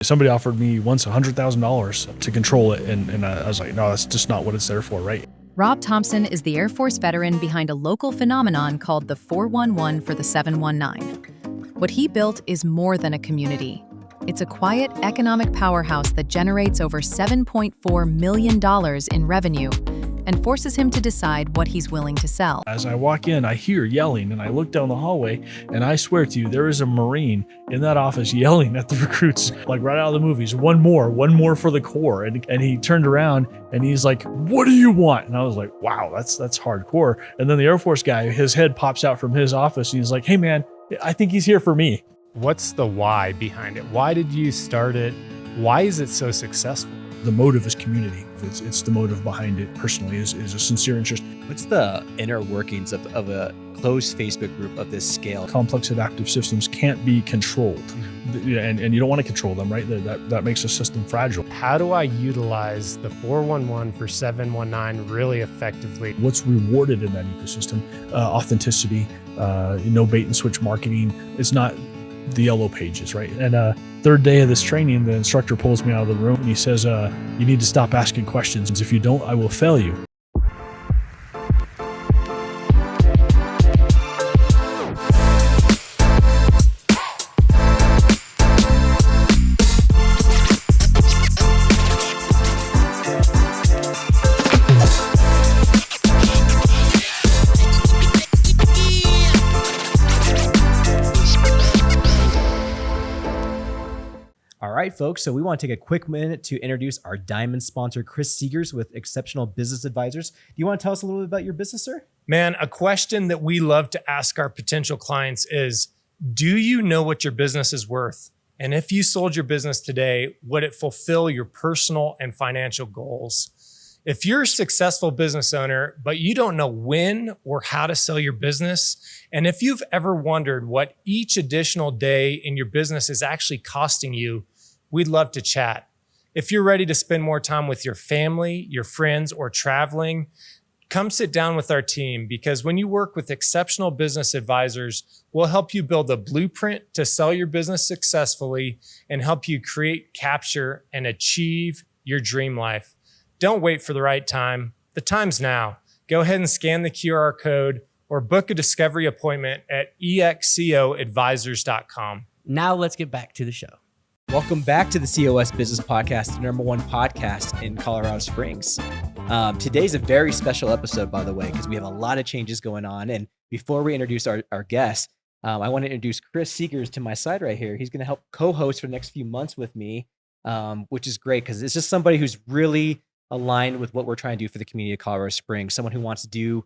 Somebody offered me once $100,000 to control it. And I was like, no, that's just not what it's there for, right? Rob Thompson is the Air Force veteran behind a local phenomenon called the 411 for the 719. What he built is more than a community. It's a quiet economic powerhouse that generates over $7.4 million in revenue and forces him to decide what he's willing to sell. As I walk in, I hear yelling, and I look down the hallway, and I swear to you, there is a Marine in that office yelling at the recruits, like right out of the movies, one more for the Corps. And he turned around and he's like, what do you want? And I was like, wow, that's hardcore. And then the Air Force guy, his head pops out from his office, and he's like, hey man, I think he's here for me. What's the why behind it? Why did you start it? Why is it so successful? The motive is community. It's the motive behind it personally is a sincere interest. What's the inner workings of a closed Facebook group of this scale? Complex adaptive systems can't be controlled. And you don't want to control them, right? That makes a system fragile. How do I utilize the 411 for 719 really effectively? What's rewarded in that ecosystem? Authenticity, no bait and switch marketing. It's not the yellow pages, right? And third day of this training, the instructor pulls me out of the room and he says, you need to stop asking questions. If you don't, I will fail you. All right, folks. So we want to take a quick minute to introduce our diamond sponsor, Chris Seegers with Exceptional Business Advisors. Do you want to tell us a little bit about your business, sir? Man, a question that we love to ask our potential clients is, do you know what your business is worth? And if you sold your business today, would it fulfill your personal and financial goals? If you're a successful business owner, but you don't know when or how to sell your business, and if you've ever wondered what each additional day in your business is actually costing you, we'd love to chat. If you're ready to spend more time with your family, your friends, or traveling, come sit down with our team, because when you work with exceptional business advisors, we'll help you build a blueprint to sell your business successfully and help you create, capture, and achieve your dream life. Don't wait for the right time. The time's now. Go ahead and scan the QR code or book a discovery appointment at excoadvisors.com. Now let's get back to the show. Welcome back to the COS Business Podcast, the #1 podcast in Colorado Springs. Today's a very special episode, by the way, because we have a lot of changes going on. And before we introduce our guest, I want to introduce Chris Seegers to my side right here. He's going to help co-host for the next few months with me, which is great because it's just somebody who's really aligned with what we're trying to do for the community of Colorado Springs, someone who wants to do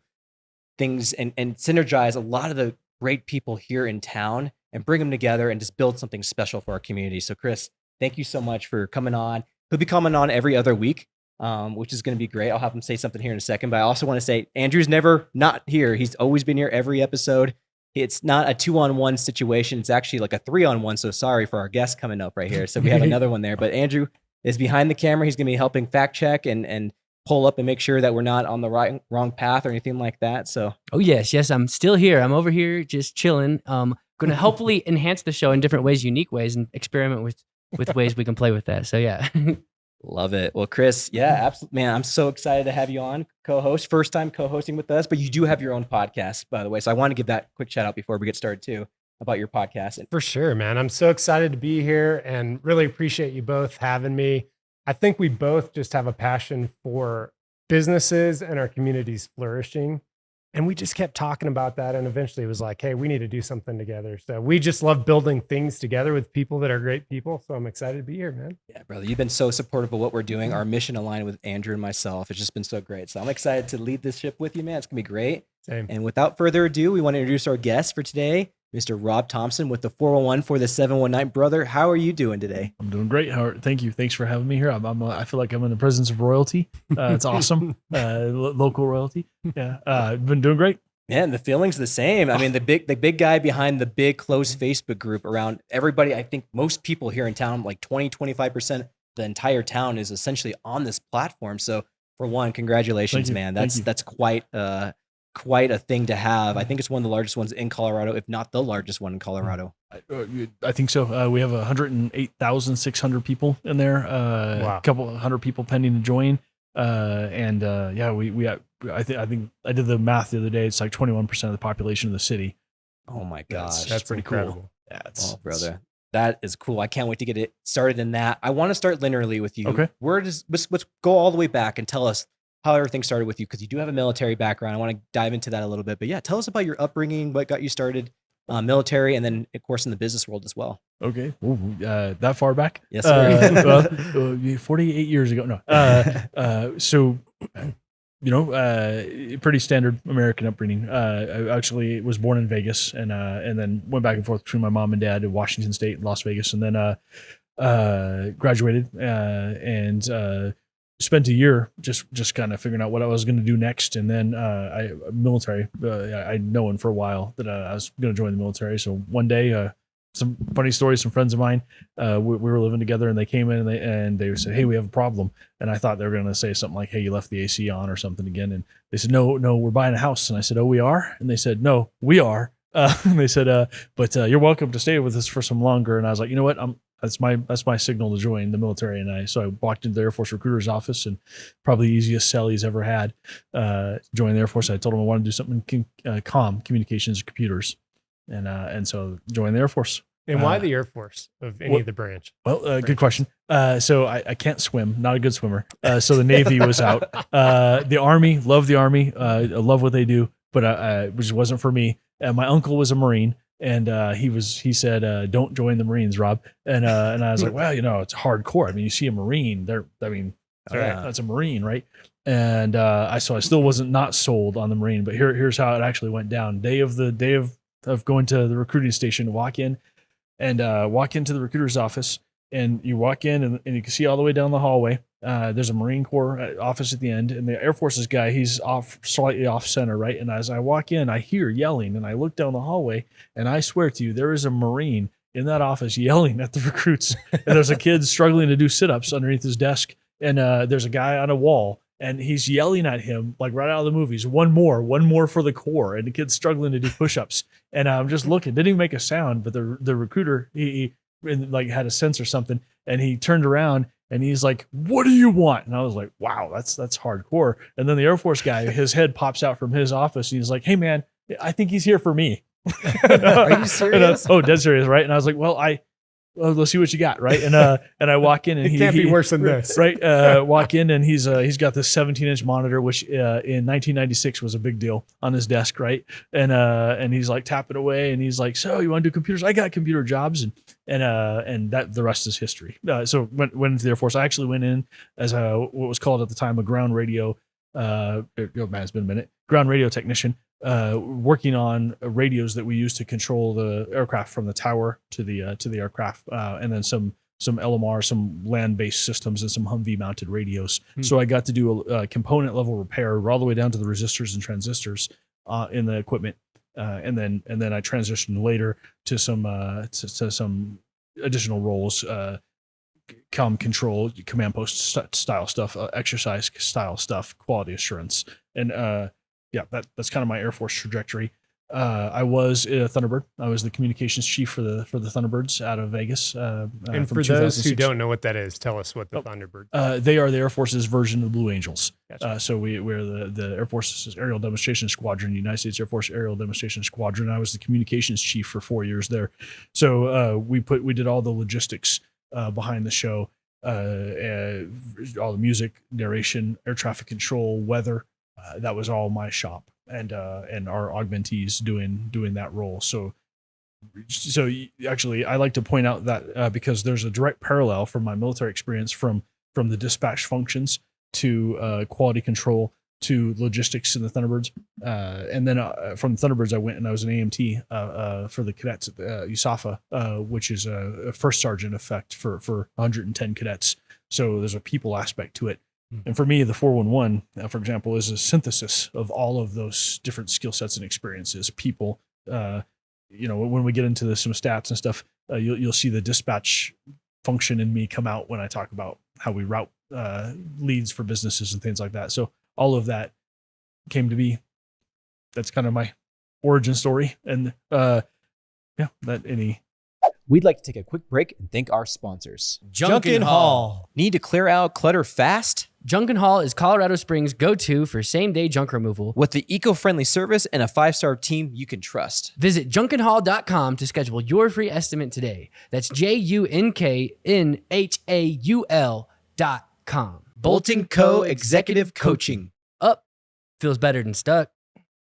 things and synergize a lot of the great people here in town and bring them together and just build something special for our community. So Chris, thank you so much for coming on. He'll be coming on every other week, which is going to be great. I'll have him say something here in a second, but I also want to say Andrew's never not here. He's always been here every episode. It's not a 2-on-1 situation. It's actually like a 3-on-1. So sorry for our guest coming up right here. So we have another one there, but Andrew is behind the camera. He's going to be helping fact check and pull up and make sure that we're not on the wrong path or anything like that. So, oh yes, I'm still here. I'm over here just chilling. Going to hopefully enhance the show in different ways, unique ways, and experiment with ways we can play with that. So yeah. Love it. Well, Chris, yeah, absolutely, man. I'm so excited to have you on co-host, first time co-hosting with us, but you do have your own podcast, by the way. So I want to give that quick shout out before we get started too about your podcast. For sure, man. I'm so excited to be here and really appreciate you both having me. I think we both just have a passion for businesses and our communities flourishing. And we just kept talking about that. And eventually it was like, hey, we need to do something together. So we just love building things together with people that are great people. So I'm excited to be here, man. Yeah, brother. You've been so supportive of what we're doing. Our mission aligned with Andrew and myself. It's just been so great. So I'm excited to lead this ship with you, man. It's going to be great. Same. And without further ado, we want to introduce our guest for today, Mr. Rob Thompson with the 411 for the 719. Brother, how are you doing today? I'm doing great. Thank you. Thanks for having me here. I feel like I'm in the presence of royalty. It's awesome. Local royalty. Yeah. I've been doing great. Man, the feeling's the same. I mean, the big guy behind the big closed Facebook group around everybody. I think most people here in town, like 25%, the entire town is essentially on this platform. So for one, congratulations, man. That's quite quite a thing to have. I think it's one of the largest ones in Colorado, if not the largest one in Colorado. I think so. We have 108,600 people in there. Wow. A couple hundred people pending to join. I think I did the math the other day. It's like 21% of the population of the city. Oh my gosh. That's pretty incredible. cool. Yeah, Oh, brother. That is cool. I can't wait to get it started in that. I want to start linearly with you. Okay. Let's go all the way back and tell us how everything started with you, because you do have a military background. I want to dive into that a little bit. But yeah, tell us about your upbringing, what got you started, military, and then, of course, in the business world as well. Okay. Ooh, that far back? Yes, sir. 48 years ago. No. So, pretty standard American upbringing. I actually was born in Vegas and then went back and forth between my mom and dad in Washington State and Las Vegas, and then graduated and spent a year just kind of figuring out what I was going to do next. And then military. I'd known for a while that I was going to join the military. So one day, some funny stories. Some friends of mine, we were living together, and they came in and they said, "Hey, we have a problem." And I thought they were going to say something like, "Hey, you left the AC on or something again." And they said, "No, we're buying a house." And I said, "Oh, we are?" And they said, "No, we are." And they said, "But you're welcome to stay with us for some longer." And I was like, "You know what? That's my signal to join the military." And so I walked into the Air Force recruiter's office, and probably the easiest sell he's ever had. Joined the Air Force. I told him I wanted to do something communications, computers. And so joined the Air Force. And why the Air Force of any of the branch? Well, good question. So I can't swim, not a good swimmer. So the Navy was out. The Army, love the Army. I love what they do, but it just wasn't for me. My uncle was a Marine, and he said, "Don't join the Marines, Rob." And I was like, "Well, it's hardcore. I mean, you see a Marine, that's a Marine, right?" And so I still wasn't not sold on the Marine, but here's how it actually went down. Day of going to the recruiting station, walk into the recruiter's office, and you walk in and you can see all the way down the hallway. There's a Marine Corps office at the end, and the Air Force's guy, he's slightly off center, right? And as I walk in, I hear yelling, and I look down the hallway, and I swear to you, there is a Marine in that office yelling at the recruits. And there's a kid struggling to do sit-ups underneath his desk, and there's a guy on a wall, and he's yelling at him like right out of the movies, one more for the Corps, and the kid's struggling to do push-ups. And I'm just looking, didn't even make a sound, but the recruiter, he had a sense or something, and he turned around and he's like, "What do you want?" And I was like, wow, that's hardcore. And then the Air Force guy, his head pops out from his office, and he's like, "Hey man, I think he's here for me." Are you serious? Dead serious, right? And I was like, "Well, let's see what you got," right? And I walk in, and it can't be worse than this, right? Walk in, and he's got this 17-inch monitor, which in 1996 was a big deal, on his desk, right? And he's like tapping away, and he's like, "So you want to do computers? I got computer jobs," and that the rest is history. So went into the Air Force. I actually went in as what was called at the time a ground radio. It's been a minute. Ground radio technician. Working on radios that we use to control the aircraft from the tower to the aircraft, and then some LMR, some land-based systems, and some Humvee mounted radios. So I got to do a component level repair all the way down to the resistors and transistors in the equipment, and then I transitioned later to some additional roles, comm control, command post style stuff, exercise style stuff, quality assurance, and that's kind of my Air Force trajectory. I was a Thunderbird. I was the communications chief for the Thunderbirds out of Vegas. And for those who don't know what that is, tell us what the Thunderbirds. They are the Air Force's version of Blue Angels. Gotcha. So we're the Air Force's Aerial Demonstration Squadron, United States Air Force Aerial Demonstration Squadron. I was the communications chief for 4 years there. So we did all the logistics behind the show, all the music, narration, air traffic control, weather. That was all my shop, and our augmentees doing that role. So actually, I like to point out that because there's a direct parallel from my military experience from the dispatch functions to quality control to logistics in the Thunderbirds, and then from the Thunderbirds I went and I was an AMT for the cadets at USAFA, which is a first sergeant effect for 110 cadets. So there's a people aspect to it. And for me, the 411, for example, is a synthesis of all of those different skill sets and experiences. People, when we get into some stats and stuff, you'll see the dispatch function in me come out when I talk about how we route leads for businesses and things like that. So all of that came to be that's kind of my origin story. And We'd like to take a quick break and thank our sponsors. Junkin' Hall. Need to clear out clutter fast? Junkin' Hall is Colorado Springs' go-to for same-day junk removal. With the eco-friendly service and a 5-star team you can trust. Visit junkinhall.com to schedule your free estimate today. That's JUNKNHAUL.com. Bolton Co. Executive Coaching. Up feels better than stuck.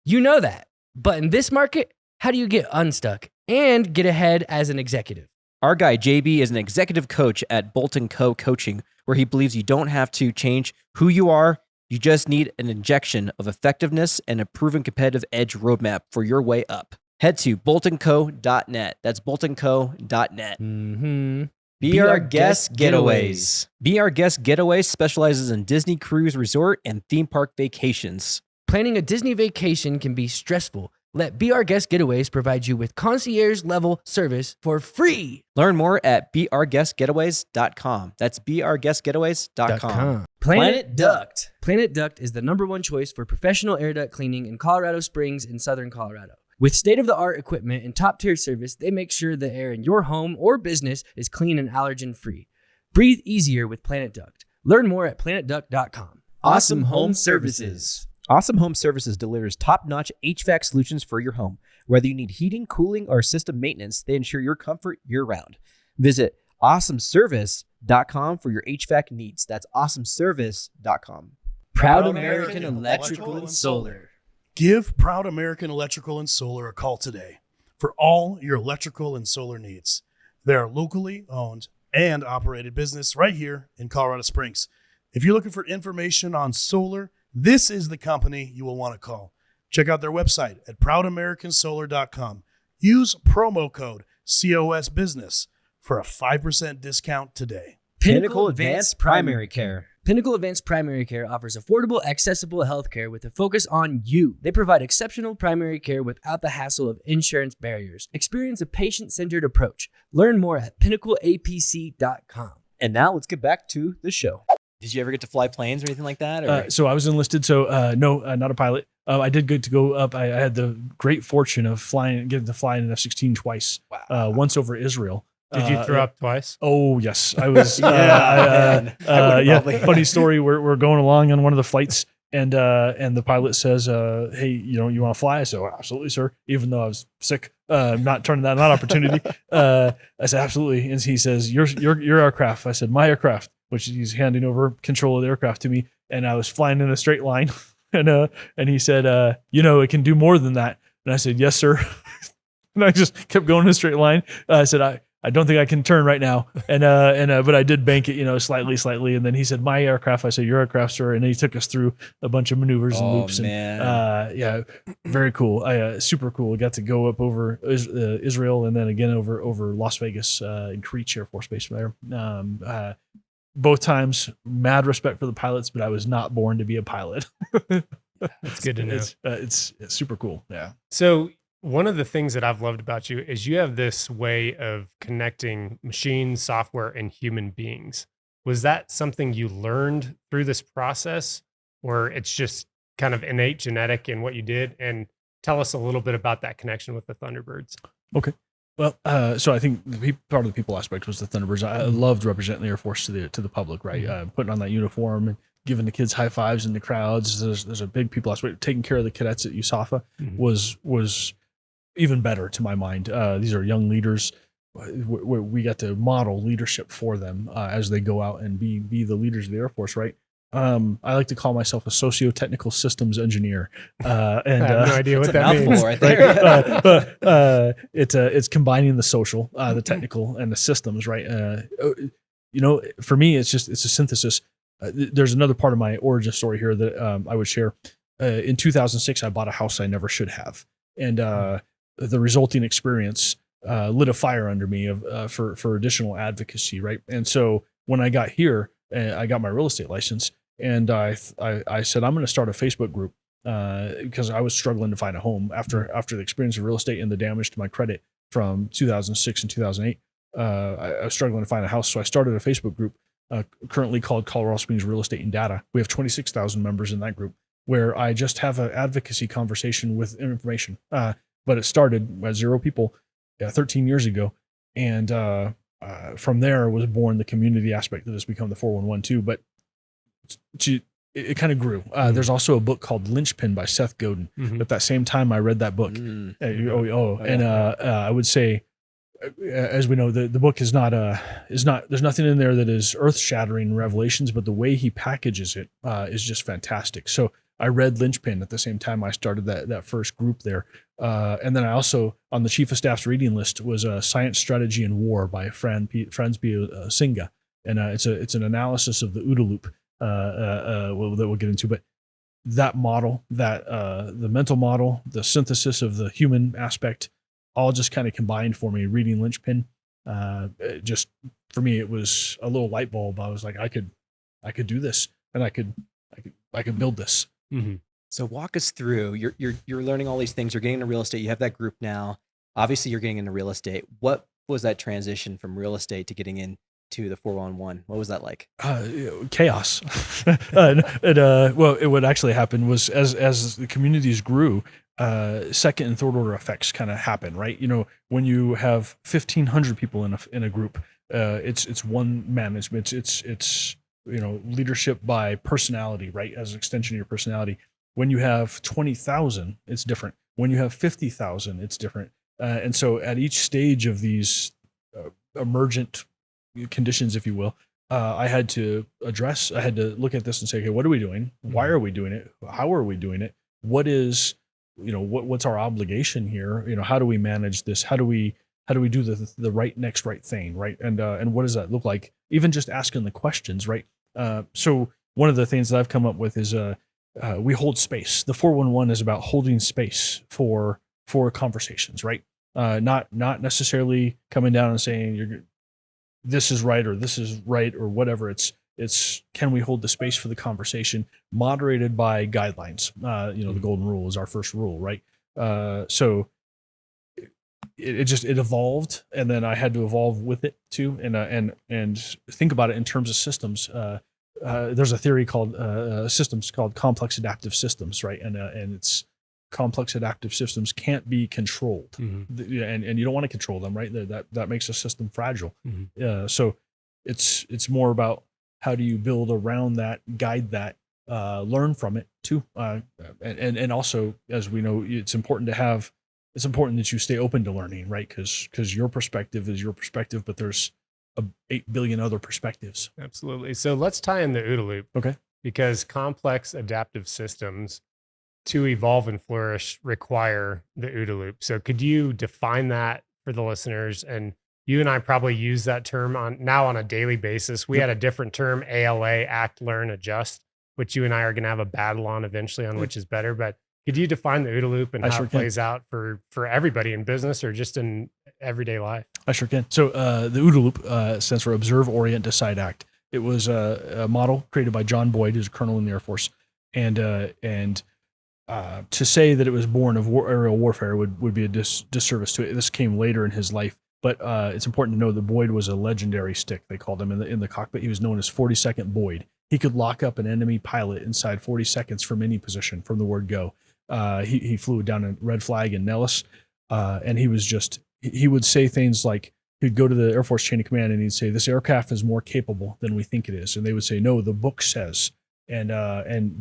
You know that. But in this market, how do you get unstuck and get ahead as an executive? Our guy JB is an executive coach at Bolton Co. Coaching, where he believes you don't have to change who you are. You just need an injection of effectiveness and a proven competitive edge roadmap for your way up. Head to boltonco.net. That's boltonco.net. Mm-hmm. Be Our Guest Getaways. Be Our Guest Getaways specializes in Disney cruise resort and theme park vacations. Planning a Disney vacation can be stressful. Let Be Our Guest Getaways provide you with concierge-level service for free. Learn more at beourguestgetaways.com. That's beourguestgetaways.com. Planet Duct. Planet Duct is the #1 choice for professional air duct cleaning in Colorado Springs and Southern Colorado. With state-of-the-art equipment and top-tier service, they make sure the air in your home or business is clean and allergen-free. Breathe easier with Planet Duct. Learn more at planetduct.com. Awesome Home Services. Awesome Home Services delivers top-notch HVAC solutions for your home. Whether you need heating, cooling, or system maintenance, they ensure your comfort year-round. Visit awesomeservice.com for your HVAC needs. That's awesomeservice.com. Proud American Electrical and Solar. Give Proud American Electrical and Solar a call today for all your electrical and solar needs. They are locally owned and operated business right here in Colorado Springs. If you're looking for information on solar, this is the company you will want to call. Check out their website at proudamericansolar.com. Use promo code COSBusiness for a 5% discount today. Pinnacle Advanced Primary Care. Pinnacle Advanced Primary Care offers affordable, accessible healthcare with a focus on you. They provide exceptional primary care without the hassle of insurance barriers. Experience a patient-centered approach. Learn more at pinnacleapc.com. And now let's get back to the show. Did you ever get to fly planes or anything like that? Or? So I was enlisted. So no, not a pilot. I did get to go up. I had the great fortune of getting to fly in an F-16 twice. Wow. Once over Israel. Did you throw up twice? Oh yes, I was. Yeah. Funny story. We're going along on one of the flights, and the pilot says, "Hey, you want to fly?" I said, "Oh, absolutely, sir." Even though I was sick, not turning that opportunity. I said, "Absolutely," and he says, "Your aircraft." I said, "My aircraft," which he's handing over control of the aircraft to me, and I was flying in a straight line, and he said, "It can do more than that," and I said, "Yes, sir," and I just kept going in a straight line. I said, I don't think I can turn right now. But I did bank it, slightly. And then he said, "My aircraft." I said, "Your aircraft, sir." And then he took us through a bunch of maneuvers and loops. Man. And very cool. Super cool. I got to go up over Israel and then again over Las Vegas in Creech Air Force Base there. Both times, mad respect for the pilots, but I was not born to be a pilot. That's good to know. It's super cool. Yeah. So one of the things that I've loved about you is you have this way of connecting machines, software, and human beings. Was that something you learned through this process, or it's just kind of innate genetic in what you did? And tell us a little bit about that connection with the Thunderbirds. Okay. Well, so I think part of the people aspect was the Thunderbirds. I loved representing the Air Force to the public, right? Putting on that uniform and giving the kids high fives in the crowds. There's a big people aspect. Taking care of the cadets at USAFA was even better to my mind. These are young leaders. We got to model leadership for them as they go out and be the leaders of the Air Force, right? I like to call myself a socio-technical systems engineer. And I have no idea what that means. Right there. It's combining the social, the technical, and the systems, right? For me, it's a synthesis. There's another part of my origin story here that I would share. In 2006, I bought a house I never should have, and the resulting experience lit a fire under me for additional advocacy, right? And so when I got here, I got my real estate license, and I said, I'm going to start a Facebook group because I was struggling to find a home after the experience of real estate and the damage to my credit from 2006 and 2008. I was struggling to find a house, so I started a Facebook group currently called Colorado Springs Real Estate and Data. We have 26,000 members in that group. where I just have an advocacy conversation with information. But it started at 0 people 13 years ago. And from there was born the community aspect that has become the 411 too. But it kind of grew. There's also a book called Lynchpin by Seth Godin. At that same time, I read that book. I would say, as we know, the book is not there's nothing in there that is earth shattering revelations, but the way he packages it is just fantastic. So I read Lynchpin at the same time I started that first group there. And then I also, on the chief of staff's reading list, was Science, Strategy, and War by Fransby Singa. And it's an analysis of the OODA loop that we'll get into. But that model, the mental model, the synthesis of the human aspect, all just kind of combined for me. Reading Lynchpin, just for me, it was a little light bulb. I was like, I could do this, and I could build this. So walk us through. You're learning all these things. You're getting into real estate. You have that group now. Obviously, you're getting into real estate. What was that transition from real estate to getting into the 411? What was that like? Chaos. What actually happened was as the communities grew, second and third order effects kind of happen, right? When you have 1,500 people in a group, it's one management. It's leadership by personality, right? As an extension of your personality. When you have 20,000, it's different. When you have 50,000, it's different. And so at each stage of these emergent conditions, if you will, I had to look at this and say, okay, what are we doing? Why are we doing it? How are we doing it? What is, what's our obligation here? How do we manage this? How do we do the next right thing, right? And what does that look like? Even just asking the questions, right? So one of the things that I've come up with is we hold space. The 411 is about holding space for conversations, right? Not necessarily coming down and saying this is right or this is right or whatever. It's can we hold the space for the conversation, moderated by guidelines? The golden rule is our first rule, right? So it evolved, and then I had to evolve with it too, and think about it in terms of systems. There's a theory called systems called complex adaptive systems, right? And it's complex adaptive systems can't be controlled, and you don't want to control them, right? That makes a system fragile. So it's more about how do you build around that, guide that, learn from it too, and also, as we know, it's important that you stay open to learning, right? Because your perspective is your perspective, but there's 8 billion other perspectives. Absolutely. So let's tie in the OODA loop. Okay. Because complex adaptive systems to evolve and flourish require the OODA loop. So could you define that for the listeners? And you and I probably use that term on a daily basis. We had a different term, ALA, act, learn, adjust, which you and I are going to have a battle on eventually on which is better. But could you define the OODA loop and how it plays out for everybody in business or just in everyday life? I sure can. So the OODA loop stands for Observe, Orient, Decide, Act. It was a model created by John Boyd, who's a colonel in the Air Force. And to say that it was born of aerial warfare would be a disservice to it. This came later in his life. But it's important to know that Boyd was a legendary stick. They called him in the cockpit. He was known as 42nd Boyd. He could lock up an enemy pilot inside 40 seconds from any position from the word go. He flew down a red flag in Nellis, and he would say things like, he'd go to the Air Force chain of command and he'd say, this aircraft is more capable than we think it is. And they would say, no, the book says. And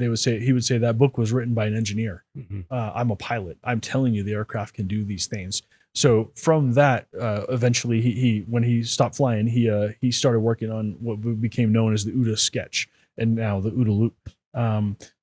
he would say that book was written by an engineer. I'm a pilot. I'm telling you the aircraft can do these things. So from that, eventually he when he stopped flying, he started working on what became known as the OODA sketch. And now the OODA loop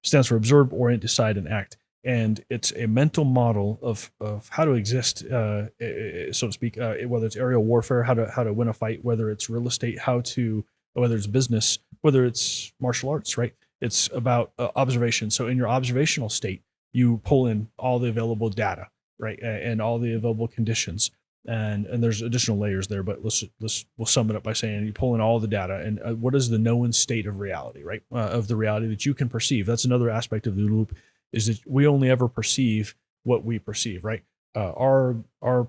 stands for Observe, Orient, Decide, and Act. And it's a mental model of how to exist, so to speak, whether it's aerial warfare, how to win a fight, whether it's real estate, whether it's business, whether it's martial arts, right? It's about observation. So in your observational state, you pull in all the available data, right, and all the available conditions, and there's additional layers there. But we'll sum it up by saying you pull in all the data and what is the known state of reality, right, of the reality that you can perceive. That's another aspect of the loop. Is that we only ever perceive what we perceive, right? Our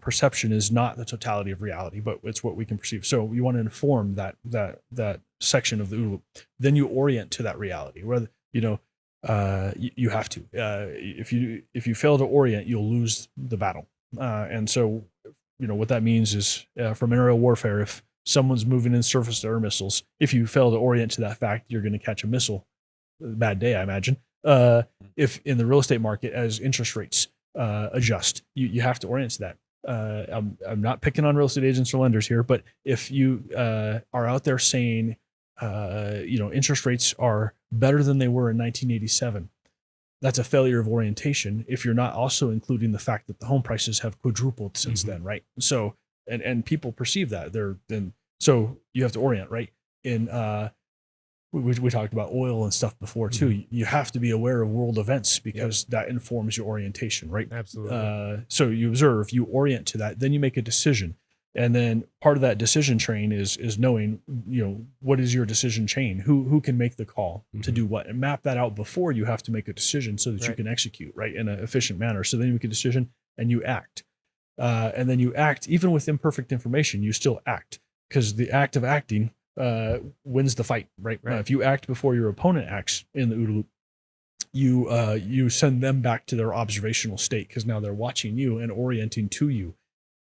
perception is not the totality of reality, but it's what we can perceive. So you want to inform that section of the OODA loop. Then you orient to that reality. Whether You have to. If you fail to orient, you'll lose the battle. And so, what that means is from aerial warfare, if someone's moving in surface-to-air missiles, if you fail to orient to that fact, you're going to catch a missile. Bad day, I imagine. If in the real estate market, as interest rates adjust, you have to orient to that. I'm not picking on real estate agents or lenders here, but if you are out there saying, interest rates are better than they were in 1987, that's a failure of orientation if you're not also including the fact that the home prices have quadrupled since then, right? So, and people perceive that so you have to orient, right? In we talked about oil and stuff before too. You have to be aware of world events because that informs your orientation, right? Absolutely. So you observe, you orient to that, then you make a decision. And then part of that decision train is knowing, what is your decision chain? Who can make the call to do what, and map that out before you have to make a decision so that you can execute right in an efficient manner. So then you make a decision and you act, and then you act even with imperfect information. You still act because the act of acting wins the fight, right? If you act before your opponent acts in the OODA loop, you send them back to their observational state because now they're watching you and orienting to you.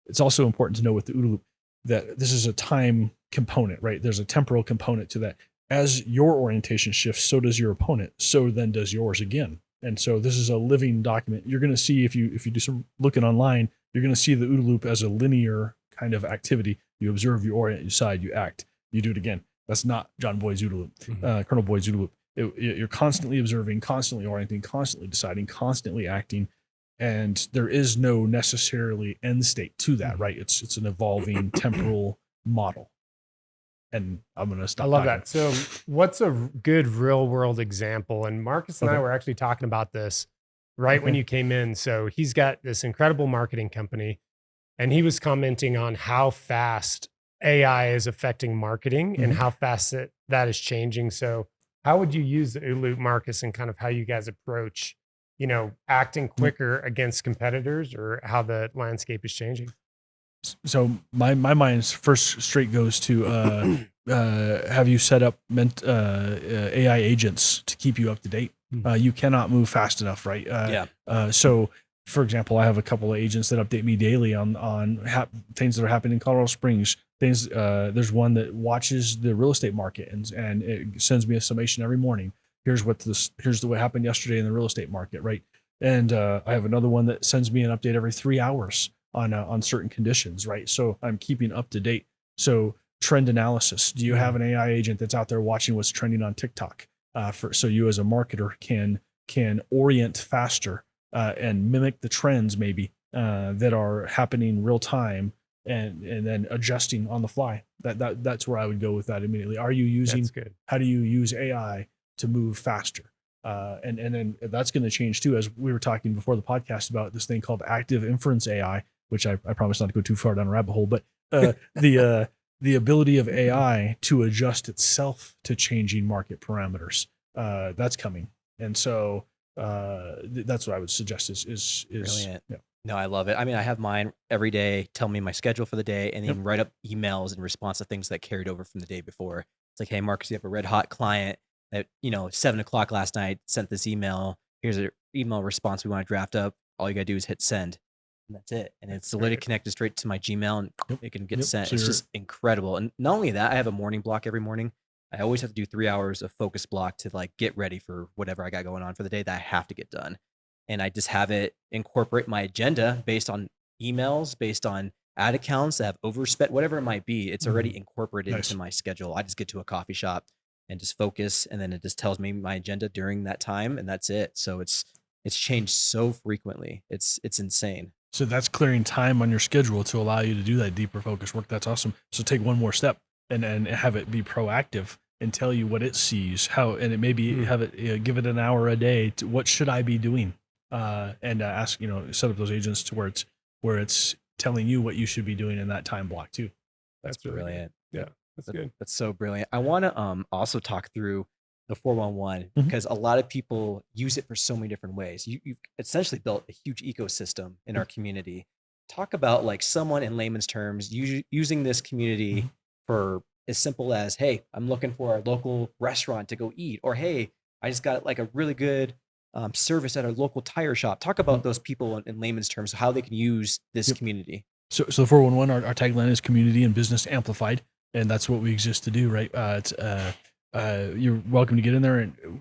It's also important to know with the OODA loop that this is a time component, right? There's a temporal component to that. As your orientation shifts, so does your opponent. So then does yours again. And so this is a living document. You're going to see if you do some looking online, you're going to see the OODA loop as a linear kind of activity. You observe, you orient, you decide, you act, you do it again. That's not John Boyd's OODA loop, Colonel Boyd's OODA loop. You're constantly observing, constantly orienting, constantly deciding, constantly acting. And there is no necessarily end state to that, right? It's an evolving temporal model. And I'm going to stop. I love that. So what's a good real world example? And Marcus and I were actually talking about this right when you came in. So he's got this incredible marketing company, and he was commenting on how fast AI is affecting marketing and how fast that is changing. So how would you use the OODA loop, Marcus, and kind of how you guys approach acting quicker against competitors, or how the landscape is changing? So my mind's first straight goes to have you set up AI agents to keep you up to date? You cannot move fast enough, right? So, for example, I have a couple of agents that update me daily on things that are happening in Colorado Springs. There's one that watches the real estate market and it sends me a summation every morning. Here's what happened yesterday in the real estate market, right? And I have another one that sends me an update every 3 hours on certain conditions, right? So I'm keeping up to date. So trend analysis. Do you have an AI agent that's out there watching what's trending on TikTok? So you as a marketer can orient faster and mimic the trends maybe that are happening real time and then adjusting on the fly. That's where I would go with that immediately. How do you use AI to move faster? And then that's going to change too, as we were talking before the podcast about this thing called active inference AI, which I promise not to go too far down a rabbit hole, but the ability of AI to adjust itself to changing market parameters, that's coming. And so that's what I would suggest is Brilliant. Yeah. No, I love it. I mean, I have mine every day, tell me my schedule for the day, and then write up emails in response to things that carried over from the day before. It's like, hey, Marcus, you have a red hot client at 7:00 last night sent this email. Here's an email response we want to draft up. All you gotta do is hit send, and that's it. And it's literally connected straight to my Gmail, and it can get sent. So it's just incredible. And not only that, I have a morning block every morning. I always have to do 3 hours of focus block to like get ready for whatever I got going on for the day that I have to get done. And I just have it incorporate my agenda based on emails, based on ad accounts that have overspent, whatever it might be. It's already incorporated into my schedule. I just get to a coffee shop and just focus, and then it just tells me my agenda during that time, and that's it. So it's changed so frequently. It's insane. So that's clearing time on your schedule to allow you to do that deeper focus work. That's awesome. So take one more step and have it be proactive and tell you what it sees, and it maybe have it give it an hour a day to what should I be doing, and ask, set up those agents to where it's telling you what you should be doing in that time block too. That's brilliant. Yeah, that's good. That's so brilliant. I want to also talk through the 411 because a lot of people use it for so many different ways. You've essentially built a huge ecosystem in our community. Talk about like someone in layman's terms using this community for as simple as, hey, I'm looking for a local restaurant to go eat, or hey, I just got like a really good service at a local tire shop. Talk about those people in layman's terms, how they can use this community. So the 411, our tagline is community and business amplified, and that's what we exist to do, right? You're welcome to get in there, and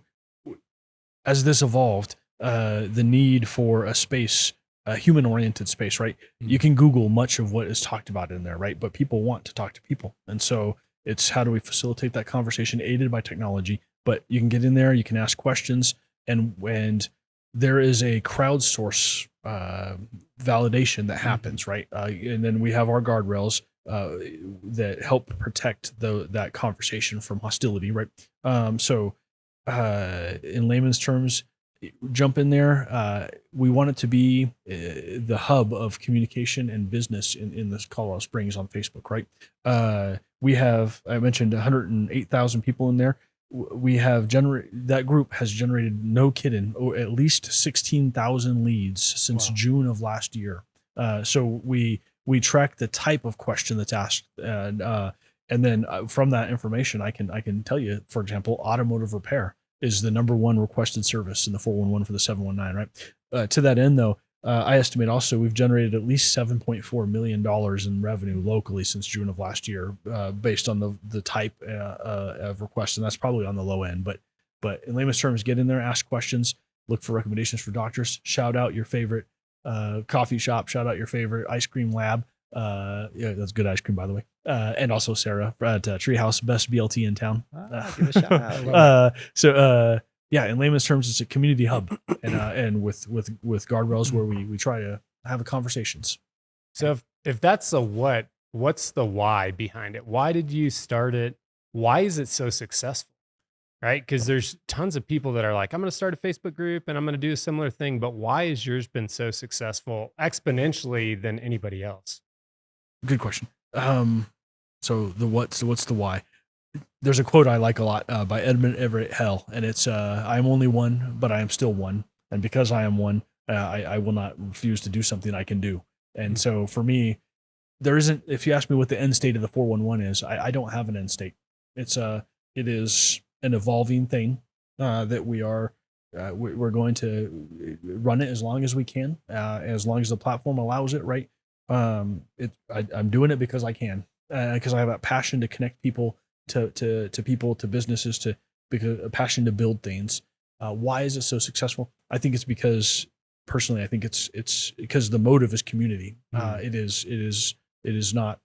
as this evolved, the need for a space, a human-oriented space, right? You can Google much of what is talked about in there, right? But people want to talk to people, and so it's how do we facilitate that conversation aided by technology? But you can get in there, you can ask questions, and there is a crowdsource validation that happens, right? And then we have our guardrails that help protect that conversation from hostility, right? So in layman's terms, jump in there. We want it to be the hub of communication and business in this Colorado Springs on Facebook, right? We have, I mentioned 108,000 people in there. We have that group has generated, no kidding, at least 16,000 leads since June of last year. So we track the type of question that's asked, and then from that information, I can tell you, for example, automotive repair is the number one requested service in the 411 for the 719, right? To that end, though, I estimate also we've generated at least $7.4 million in revenue locally since June of last year, based on the type of requests, and that's probably on the low end. But in layman's terms, get in there, ask questions, look for recommendations for doctors, shout out your favorite coffee shop, shout out your favorite ice cream lab. Yeah, that's good ice cream, by the way. And also Sarah at Treehouse, best BLT in town. Give a shout out. Yeah, in layman's terms, it's a community hub, and with guardrails where we try to have conversations. So if that's the what's the why behind it? Why did you start it? Why is it so successful? Right? Because there's tons of people that are like, I'm going to start a Facebook group and I'm going to do a similar thing. But why has yours been so successful exponentially than anybody else? Good question. So what's the why? There's a quote I like a lot by Edmund Everett Hale, and it's I am only one, but I am still one. And because I am one, I will not refuse to do something I can do. And so for me, there isn't, if you ask me what the end state of the 411 is, I don't have an end state. It is an evolving thing that we're going to run it as long as we can, as long as the platform allows it, right? I'm doing it because I can, because I have a passion to connect people to people, to businesses, because a passion to build things. Why is it so successful? I think it's because personally, I think it's because the motive is community. It is not.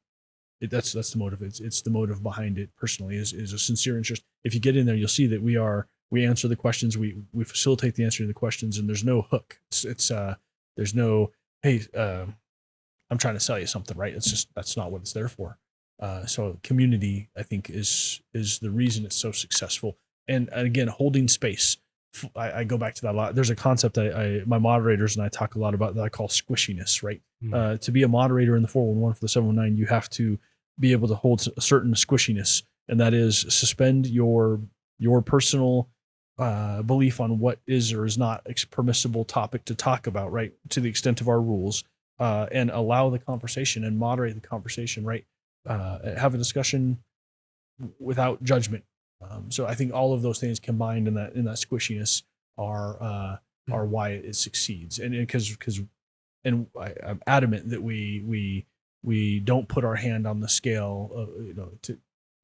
That's the motive. It's the motive behind it. Personally, is a sincere interest. If you get in there, you'll see that we answer the questions. We facilitate the answer to the questions, and there's no hook. There's no, hey, I'm trying to sell you something, right? It's just, that's not what it's there for. So community, I think, is the reason it's so successful. And again, holding space. I go back to that a lot. There's a concept my moderators and I talk a lot about that I call squishiness, right? To be a moderator in the 411 for the 719, you have to be able to hold a certain squishiness, and that is suspend your personal belief on what is or is not a permissible topic to talk about, right? To the extent of our rules, and allow the conversation and moderate the conversation, right? Have a discussion without judgment. So I think all of those things combined in that squishiness are why it succeeds. And because I'm adamant that we don't put our hand on the scale.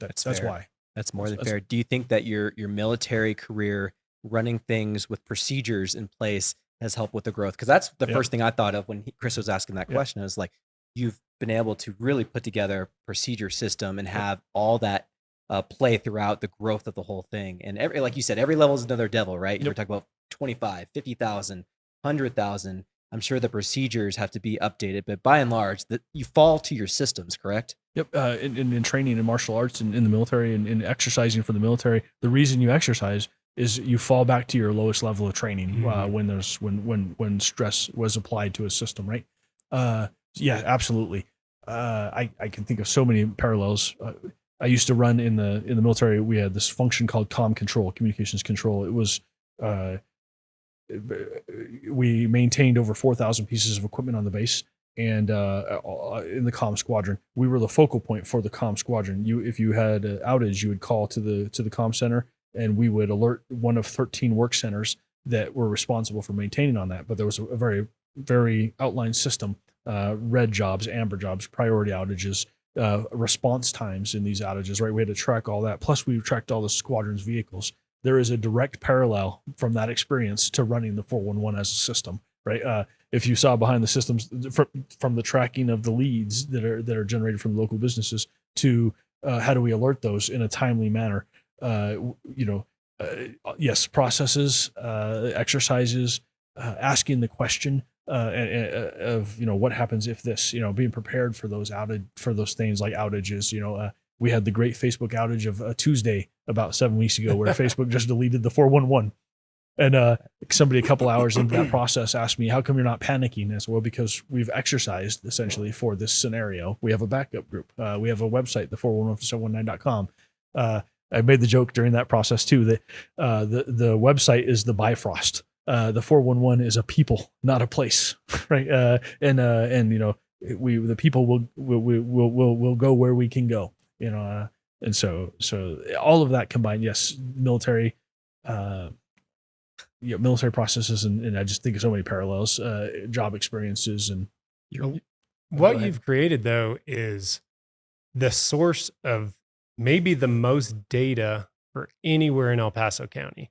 That's why. That's more than fair. Do you think that your military career, running things with procedures in place, has helped with the growth? Because that's the first thing I thought of when Chris was asking that question. I was like, you've been able to really put together a procedure system and have all that play throughout the growth of the whole thing. And like you said, every level is another devil, right? You're talking about 25, 50,000, 100,000. I'm sure the procedures have to be updated, but by and large, that you fall to your systems, correct? Yep. In training in martial arts and in the military and in exercising for the military, the reason you exercise is you fall back to your lowest level of training when stress was applied to a system, right? Yeah, absolutely. I can think of so many parallels. I used to run in the military. We had this function called comm control, communications control. It was we maintained over 4,000 pieces of equipment on the base, and in the comm squadron, we were the focal point for the comm squadron. If you had an outage, you would call to the comm center, and we would alert one of 13 work centers that were responsible for maintaining on that. But there was a very, very outlined system, red jobs, amber jobs, priority outages, response times in these outages, right? We had to track all that. Plus we tracked all the squadron's vehicles. There is a direct parallel from that experience to running the 411 as a system, right? If you saw behind the systems from the tracking of the leads that are generated from local businesses to how do we alert those in a timely manner? Yes, processes, exercises, asking the question of what happens if this, being prepared for those things like outages. We had the great Facebook outage of Tuesday about 7 weeks ago where Facebook just deleted the 411. And somebody a couple hours into that process asked me, how come you're not panicking? And I said, well, because we've exercised essentially for this scenario. We have a backup group. We have a website, the 411-719.com. I made the joke during that process too, that the website is the Bifrost. The 411 is a people, not a place, right? The people will go where we can go, and so all of that combined, yes, military processes, and I just think of so many parallels, job experiences, and what you've created though is the source of maybe the most data for anywhere in El Paso County.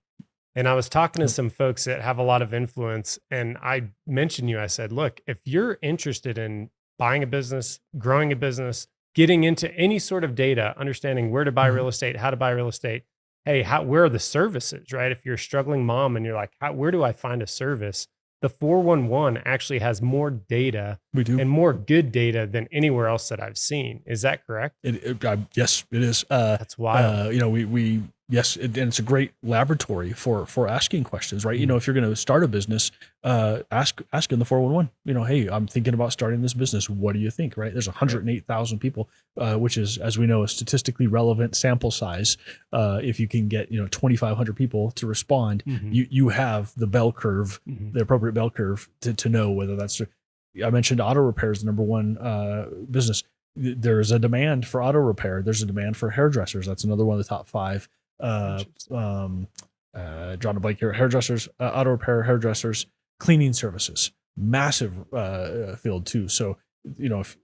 And I was talking to some folks that have a lot of influence, and I mentioned you. I said, look, if you're interested in buying a business, growing a business, getting into any sort of data, understanding where to buy real estate, how to buy real estate, hey, where are the services, right? If you're a struggling mom and you're like, where do I find a service? The 411 actually has more data and more good data than anywhere else that I've seen. Is that correct? Yes, it is. That's wild. Yes, and it's a great laboratory for asking questions, right? If you're going to start a business, ask in the 411, hey, I'm thinking about starting this business. What do you think, right? There's 108,000 people, which is, as we know, a statistically relevant sample size. If you can get, 2,500 people to respond, you have the bell curve, the appropriate bell curve to know whether that's, I mentioned auto repair is the number one business. There's a demand for auto repair. There's a demand for hairdressers. That's another one of the top 5. Drawing a blank here, hairdressers, auto repair, hairdressers, cleaning services, massive field too. So,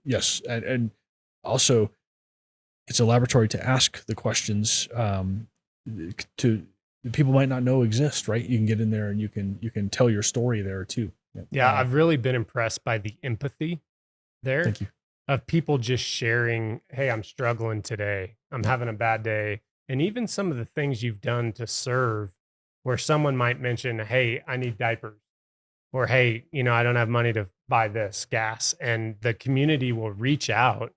yes. And also it's a laboratory to ask the questions to people might not know exist, right? You can get in there and you can tell your story there too. Yeah. I've really been impressed by the empathy there. Thank you. Of people just sharing, hey, I'm struggling today. I'm having a bad day. And even some of the things you've done to serve, where someone might mention, hey, I need diapers, or hey, I don't have money to buy this gas, and the community will reach out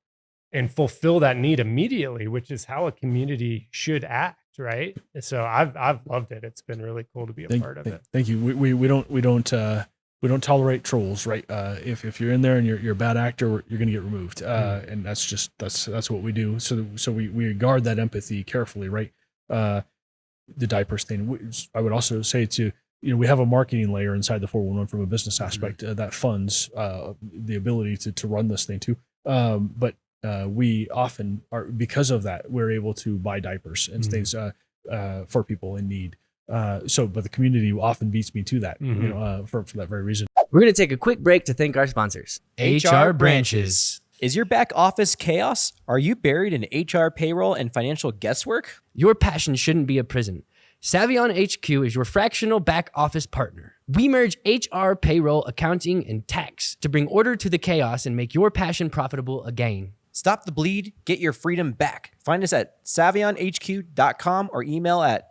and fulfill that need immediately, which is how a community should act, right? So I've loved it. It's been really cool to be a part of it. Thank you. We don't tolerate trolls, right? If you're in there and you're a bad actor, you're going to get removed. And that's what we do. So we guard that empathy carefully, right? The diapers thing. I would also say we have a marketing layer inside the 411 from a business aspect that funds the ability to run this thing too. But we often are, because of that, we're able to buy diapers and things for people in need. But the community often beats me to that, for that very reason. We're going to take a quick break to thank our sponsors. HR Branches. Is your back office chaos? Are you buried in HR, payroll, and financial guesswork? Your passion shouldn't be a prison. Savion HQ is your fractional back office partner. We merge HR, payroll, accounting, and tax to bring order to the chaos and make your passion profitable again. Stop the bleed. Get your freedom back. Find us at savionhq.com or email at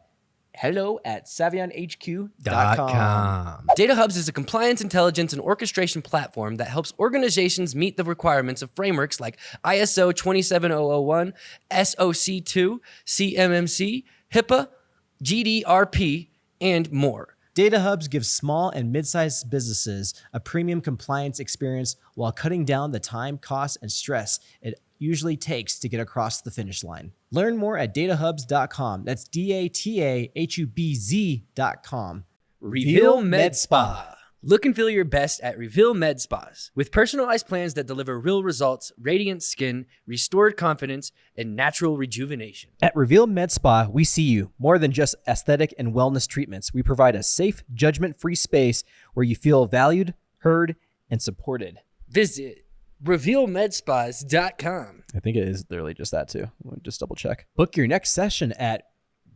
hello@savionhq.com. Data Hubs is a compliance, intelligence, and orchestration platform that helps organizations meet the requirements of frameworks like ISO 27001, SOC 2, CMMC, HIPAA, GDRP, and more. Data Hubs gives small and mid-sized businesses a premium compliance experience while cutting down the time, cost, and stress it usually takes to get across the finish line. Learn more at datahubs.com. That's DATAHUBZ.com. Reveal Med Spa. Look and feel your best at Reveal Med Spas. With personalized plans that deliver real results, radiant skin, restored confidence, and natural rejuvenation. At Reveal Med Spa, we see you. More than just aesthetic and wellness treatments, we provide a safe, judgment-free space where you feel valued, heard, and supported. Visit RevealMedSpas.com. I think it is literally just that too. We'll just double check. Book your next session at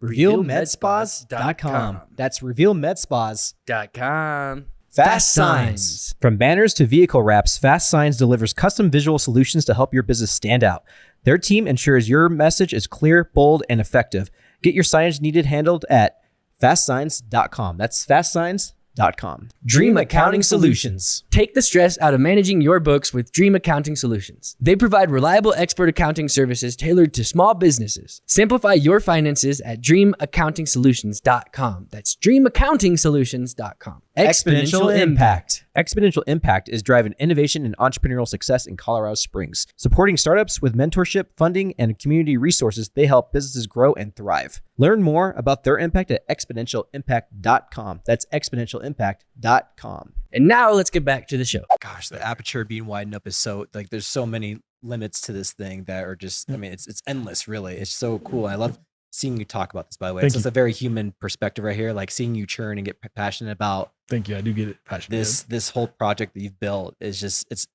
RevealMedSpas.com. That's RevealMedSpas.com. Fast Signs. From banners to vehicle wraps, Fast Signs delivers custom visual solutions to help your business stand out. Their team ensures your message is clear, bold, and effective. Get your signage needed handled at FastSigns.com. That's FastSigns.com. Dream Accounting Solutions. Take the stress out of managing your books with Dream Accounting Solutions. They provide reliable expert accounting services tailored to small businesses. Simplify your finances at dreamaccountingsolutions.com. That's dreamaccountingsolutions.com. Exponential Impact. Exponential Impact is driving innovation and entrepreneurial success in Colorado Springs. Supporting startups with mentorship, funding, and community resources, they help businesses grow and thrive. Learn more about their impact at exponentialimpact.com. That's exponentialimpact.com. And now let's get back to the show. Gosh, the aperture being widened up is so, like, there's so many limits to this thing that are just, I mean, it's endless, really. It's so cool. I love seeing you talk about this, by the way. It's just a very human perspective right here, like seeing you churn and get passionate about. Thank you. I do get it passionate. This whole project that you've built is just, it's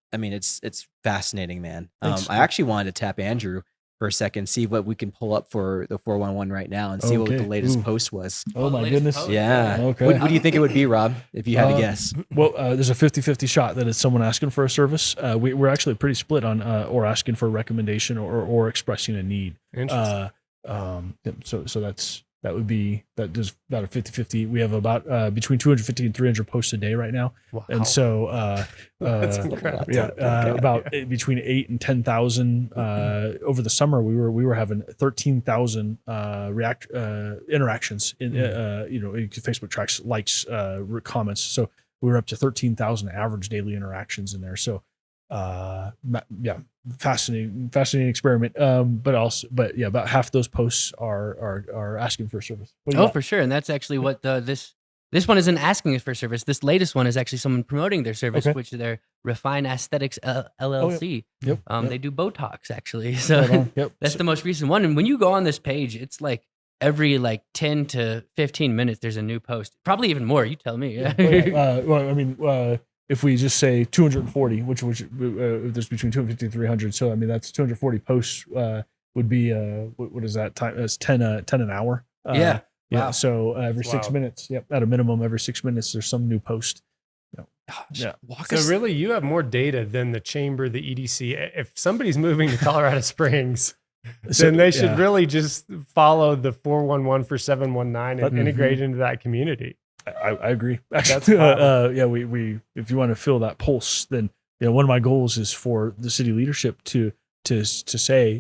fascinating, man. Thanks. I actually wanted to tap Andrew for a second, see what we can pull up for the 411 right now and see what the latest post was. Oh my goodness. post? Yeah. Okay. What do you think it would be, Rob, if you had to guess? Well, there's a 50-50 shot that it's someone asking for a service. We're actually pretty split on or asking for a recommendation or expressing a need. Interesting. That would be about a 50-50. We have about between 250 and 300 posts a day right now. Wow. And so That's incredible. about between 8 and 10,000 over the summer. We were having 13,000 interactions in Facebook tracks, likes, comments. So we were up to 13,000 average daily interactions in there. So fascinating experiment. But about half those posts are asking for service. For sure. And that's actually what this one isn't asking for service. This latest one is actually someone promoting their service, which they're Refine Aesthetics LLC. Yep. They do Botox actually. So that's the most recent one. And when you go on this page, it's like every 10 to 15 minutes, there's a new post. Probably even more. You tell me. If we just say 240, which there's between 250 and 300, so I mean that's 240 posts would be what is that time? That's 10 an hour. Yeah. Wow. So every 6 minutes, at a minimum, every 6 minutes there's some new post. So really, you have more data than the chamber, the EDC. If somebody's moving to Colorado Springs, then they should really just follow the 411 for 719 and integrate into that community. I agree. Actually, we if you want to feel that pulse, then one of my goals is for the city leadership to say,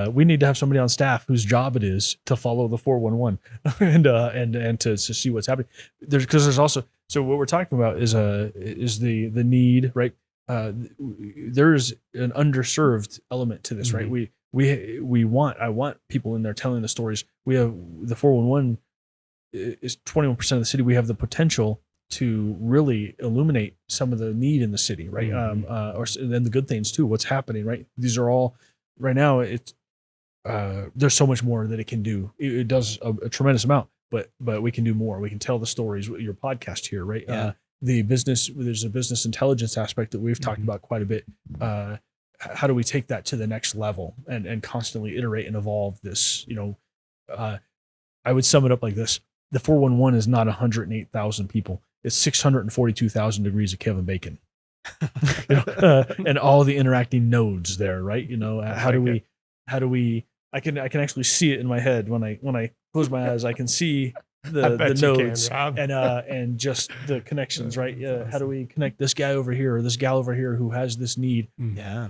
we need to have somebody on staff whose job it is to follow the 411 and to see what's happening. There's also, so what we're talking about is the need, right? There's an underserved element to this, right? I want people in there telling the stories. We have the 411 is 21% of the city. We have the potential to really illuminate some of the need in the city, right? And then the good things too, what's happening, right? These are all, right now, it's there's so much more that it can do. It does a tremendous amount, but we can do more. We can tell the stories. Your podcast here, right? Yeah. There's a business intelligence aspect that we've talked about quite a bit. How do we take that to the next level and constantly iterate and evolve this? I would sum it up like this. The 411 is not 108,000 people. It's 642,000 degrees of Kevin Bacon. And all the interacting nodes there, right? How do we, I can actually see it in my head when I close my eyes, I can see the nodes and just the connections, right? How do we connect this guy over here or this gal over here who has this need? Yeah.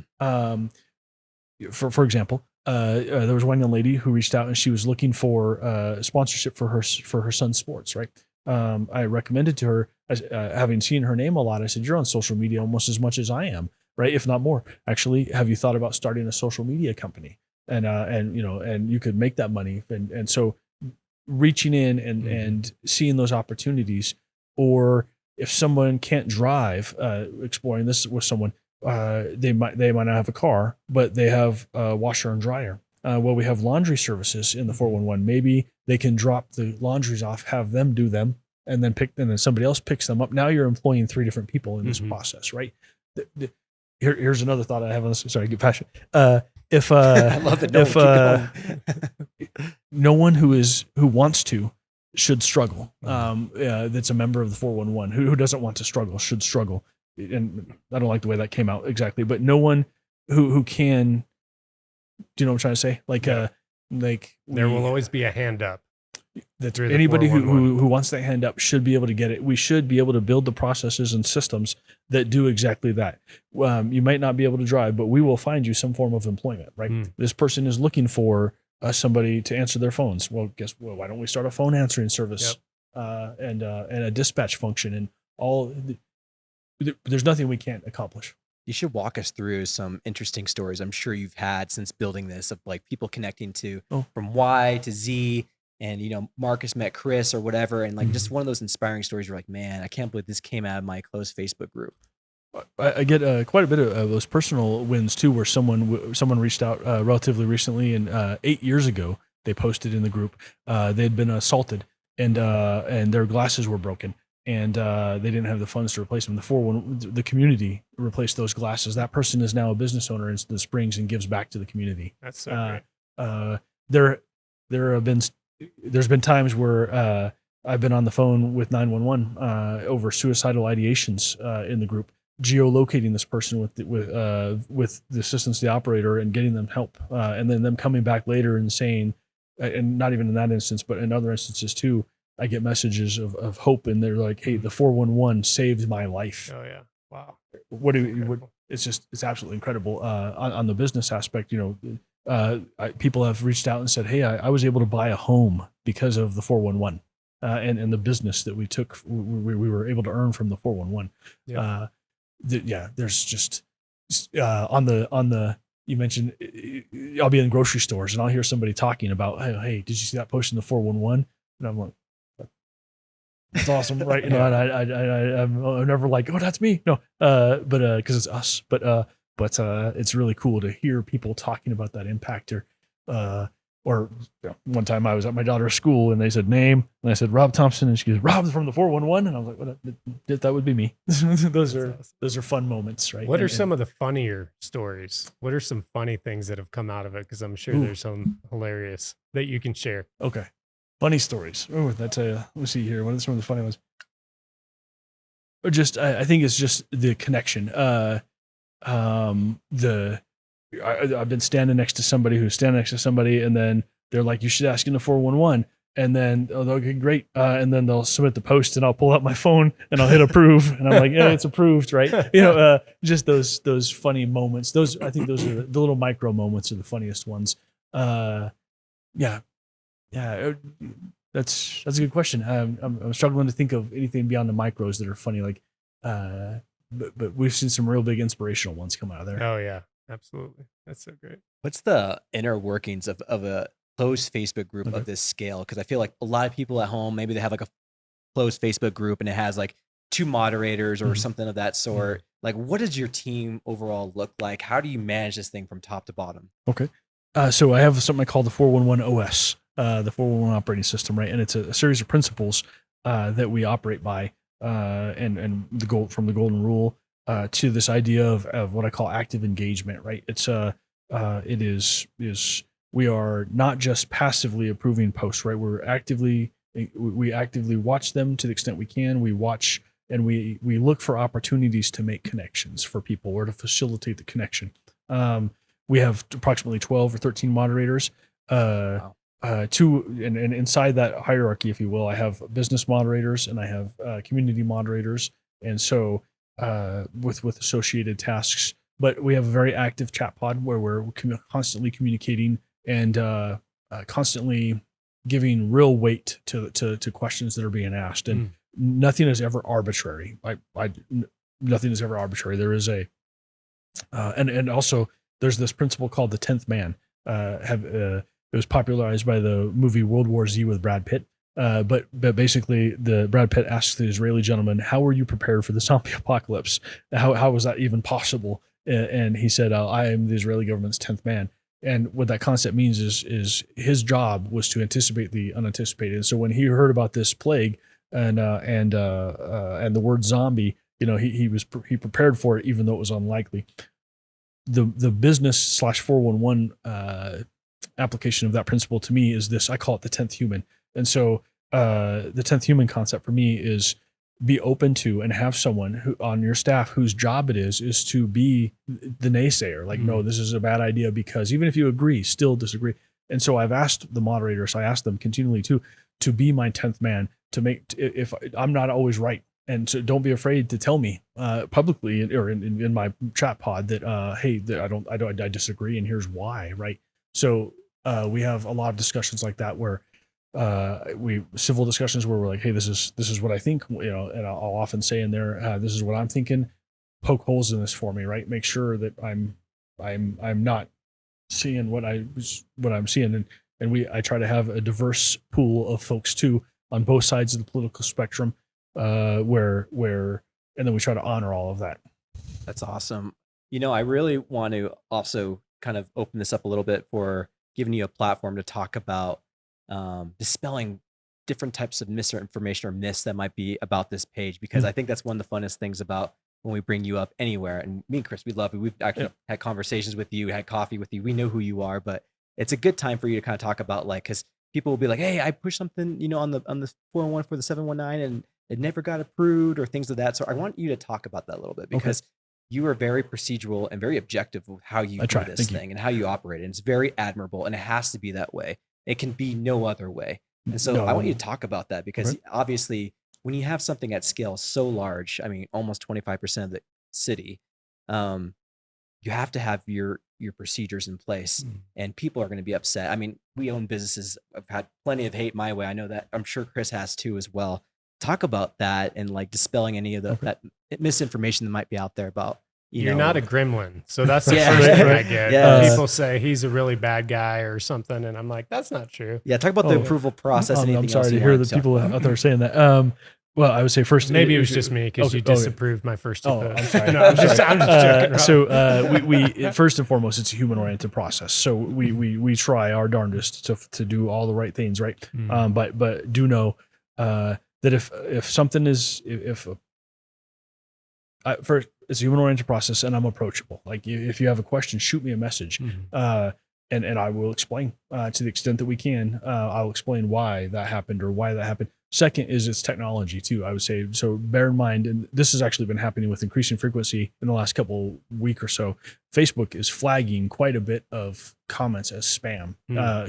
For example, there was one young lady who reached out and she was looking for sponsorship for her son's sports, right? I recommended to her, having seen her name a lot, I said, you're on social media almost as much as I am, right? If not more. Actually, have you thought about starting a social media company? And you could make that money. And so reaching in and seeing those opportunities, or if someone can't drive, exploring this with someone, they might not have a car, but they have a washer and dryer. Well, we have laundry services in the 411. Maybe they can drop the laundries off, have them do them, and then somebody else picks them up. Now you're employing 3 different people in this process, right? Here's another thought I have on this. Sorry, I get passionate. I love it. No one who wants to should struggle. That's a member of the 411 who doesn't want to struggle should struggle. And I don't like the way that came out exactly, but no one who can. Do you know what I'm trying to say? There will always be a hand up. That's anybody who wants that hand up should be able to get it. We should be able to build the processes and systems that do exactly that. You might not be able to drive, but we will find you some form of employment, right? This person is looking for somebody to answer their phones. Well, why don't we start a phone answering service and a dispatch function and all? There's nothing we can't accomplish. You should walk us through some interesting stories I'm sure you've had since building this of like people connecting to from Y to Z. And, Marcus met Chris or whatever. And like just one of those inspiring stories. You're like, man, I can't believe this came out of my close Facebook group. I get quite a bit of those personal wins too, where someone reached out relatively recently, and 8 years ago, they posted in the group, they'd been assaulted and their glasses were broken. And they didn't have the funds to replace them. The community replaced those glasses. That person is now a business owner in the Springs and gives back to the community. That's so great. There's been times where I've been on the phone with 911 over suicidal ideations in the group, geolocating this person with the assistance of the operator and getting them help, and then them coming back later and saying, and not even in that instance, but in other instances too, I get messages of hope, and they're like, "Hey, the 411 saved my life." Oh yeah, wow. It's absolutely incredible. On the business aspect, people have reached out and said, "Hey, I was able to buy a home because of the 411, and the business that we took. We were able to earn from the 411." Yeah. There's just on the. You mentioned I'll be in grocery stores and I'll hear somebody talking about, "Hey, did you see that post in the 411?" And I'm like, "That's awesome," right? I'm never like, "Oh, that's me." No, but because it's us. But it's really cool to hear people talking about that impact. Or one time I was at my daughter's school and they said name, and I said Rob Thompson, and she goes, "Rob from the 411," and I was like, "What? That would be me." Those are fun moments, right? What are some of the funnier stories? What are some funny things that have come out of it? Because I'm sure there's some hilarious that you can share. Okay. Funny stories. Oh, that's let me see here. What are some of the funny ones? Or just, I think it's just the connection. I've been standing next to somebody who's standing next to somebody, and then they're like, "You should ask in the 411." And then, okay, great. And then they'll submit the post, and I'll pull out my phone and I'll hit approve, and I'm like, "Yeah, it's approved," right? Just those funny moments. I think those are the little micro moments are the funniest ones. Yeah. That's a good question. I'm struggling to think of anything beyond the micros that are funny. But we've seen some real big inspirational ones come out of there. Oh yeah, absolutely. That's so great. What's the inner workings of a closed Facebook group of this scale? Because I feel like a lot of people at home, maybe they have like a closed Facebook group and it has like 2 moderators or something of that sort. Like, what does your team overall look like? How do you manage this thing from top to bottom? Okay. So I have something I call the 411 OS. The 411 operating system, right? And it's a series of principles that we operate by, and the goal from the golden rule to this idea of what I call active engagement, right? It's we are not just passively approving posts, right? We actively watch them to the extent we can. We watch and we look for opportunities to make connections for people or to facilitate the connection. We have approximately 12 or 13 moderators. Wow. And inside that hierarchy, if you will, I have business moderators and I have community moderators, and so with associated tasks. But we have a very active chat pod where we're constantly communicating and constantly giving real weight to questions that are being asked. And nothing is ever arbitrary. Nothing is ever arbitrary. There is and also there's this principle called the 10th man. It was popularized by the movie World War Z with Brad Pitt. But basically, the Brad Pitt asks the Israeli gentleman, "How were you prepared for the zombie apocalypse? How was that even possible?" And he said, "I am the Israeli government's 10th man." And what that concept means is his job was to anticipate the unanticipated. And so when he heard about this plague and the word zombie, he prepared for it, even though it was unlikely. The business / 411 application of that principle to me is this. I call it the 10th human. And so the 10th human concept for me is be open to and have someone who on your staff whose job it is to be the naysayer. Like, no, this is a bad idea, because even if you agree, still disagree. And so I've asked the moderators, I ask them continually to be my 10th man, to make, if I'm not always right. And so don't be afraid to tell me publicly or in my chat pod that, hey, that I disagree, and here's why. Right. So we have a lot of discussions like that where civil discussions where we're like, hey, this is what I think, and I'll often say in there, this is what I'm thinking, poke holes in this for me, right? Make sure that I'm not seeing what I'm seeing. And I try to have a diverse pool of folks too, on both sides of the political spectrum, where, and then we try to honor all of that. That's awesome. I really want to also kind of open this up a little bit for giving you a platform to talk about dispelling different types of misinformation or myths that might be about this page, because I think that's one of the funnest things about when we bring you up anywhere. And me and Chris, we love you. We've actually had conversations with you, had coffee with you. We know who you are, but it's a good time for you to kind of talk about, like, because people will be like, hey, I pushed something, on the 401 for the 719 and it never got approved, or things of that. So I want you to talk about that a little bit, because you are very procedural and very objective with how you do this thing and how you operate. And it's very admirable, and it has to be that way. It can be no other way. And so I want you to talk about that, because obviously when you have something at scale so large, I mean, almost 25% of the city, you have to have your procedures in place, and people are going to be upset. I mean, we own businesses. I've had plenty of hate my way. I know that. I'm sure Chris has too as well. Talk about that, and like dispelling any of that misinformation that might be out there about, you're not a gremlin. So that's the first thing I get. People say he's a really bad guy or something, and I'm like, that's not true. Yeah, talk about the approval process. I'm sorry to hear the people out there saying that. Well, I would say first, maybe it was just me, because you disapproved my first two posts. I'm sorry. No, I'm just joking. So we first and foremost, it's a human-oriented process. So we try our darndest to do all the right things, right? But do know that if something is first, it's a human-oriented process, and I'm approachable. Like, if you have a question, shoot me a message, and I will explain to the extent that we can. I'll explain why that happened or why that happened. Second is it's technology too, I would say. So bear in mind, and this has actually been happening with increasing frequency in the last couple week or so, Facebook is flagging quite a bit of comments as spam,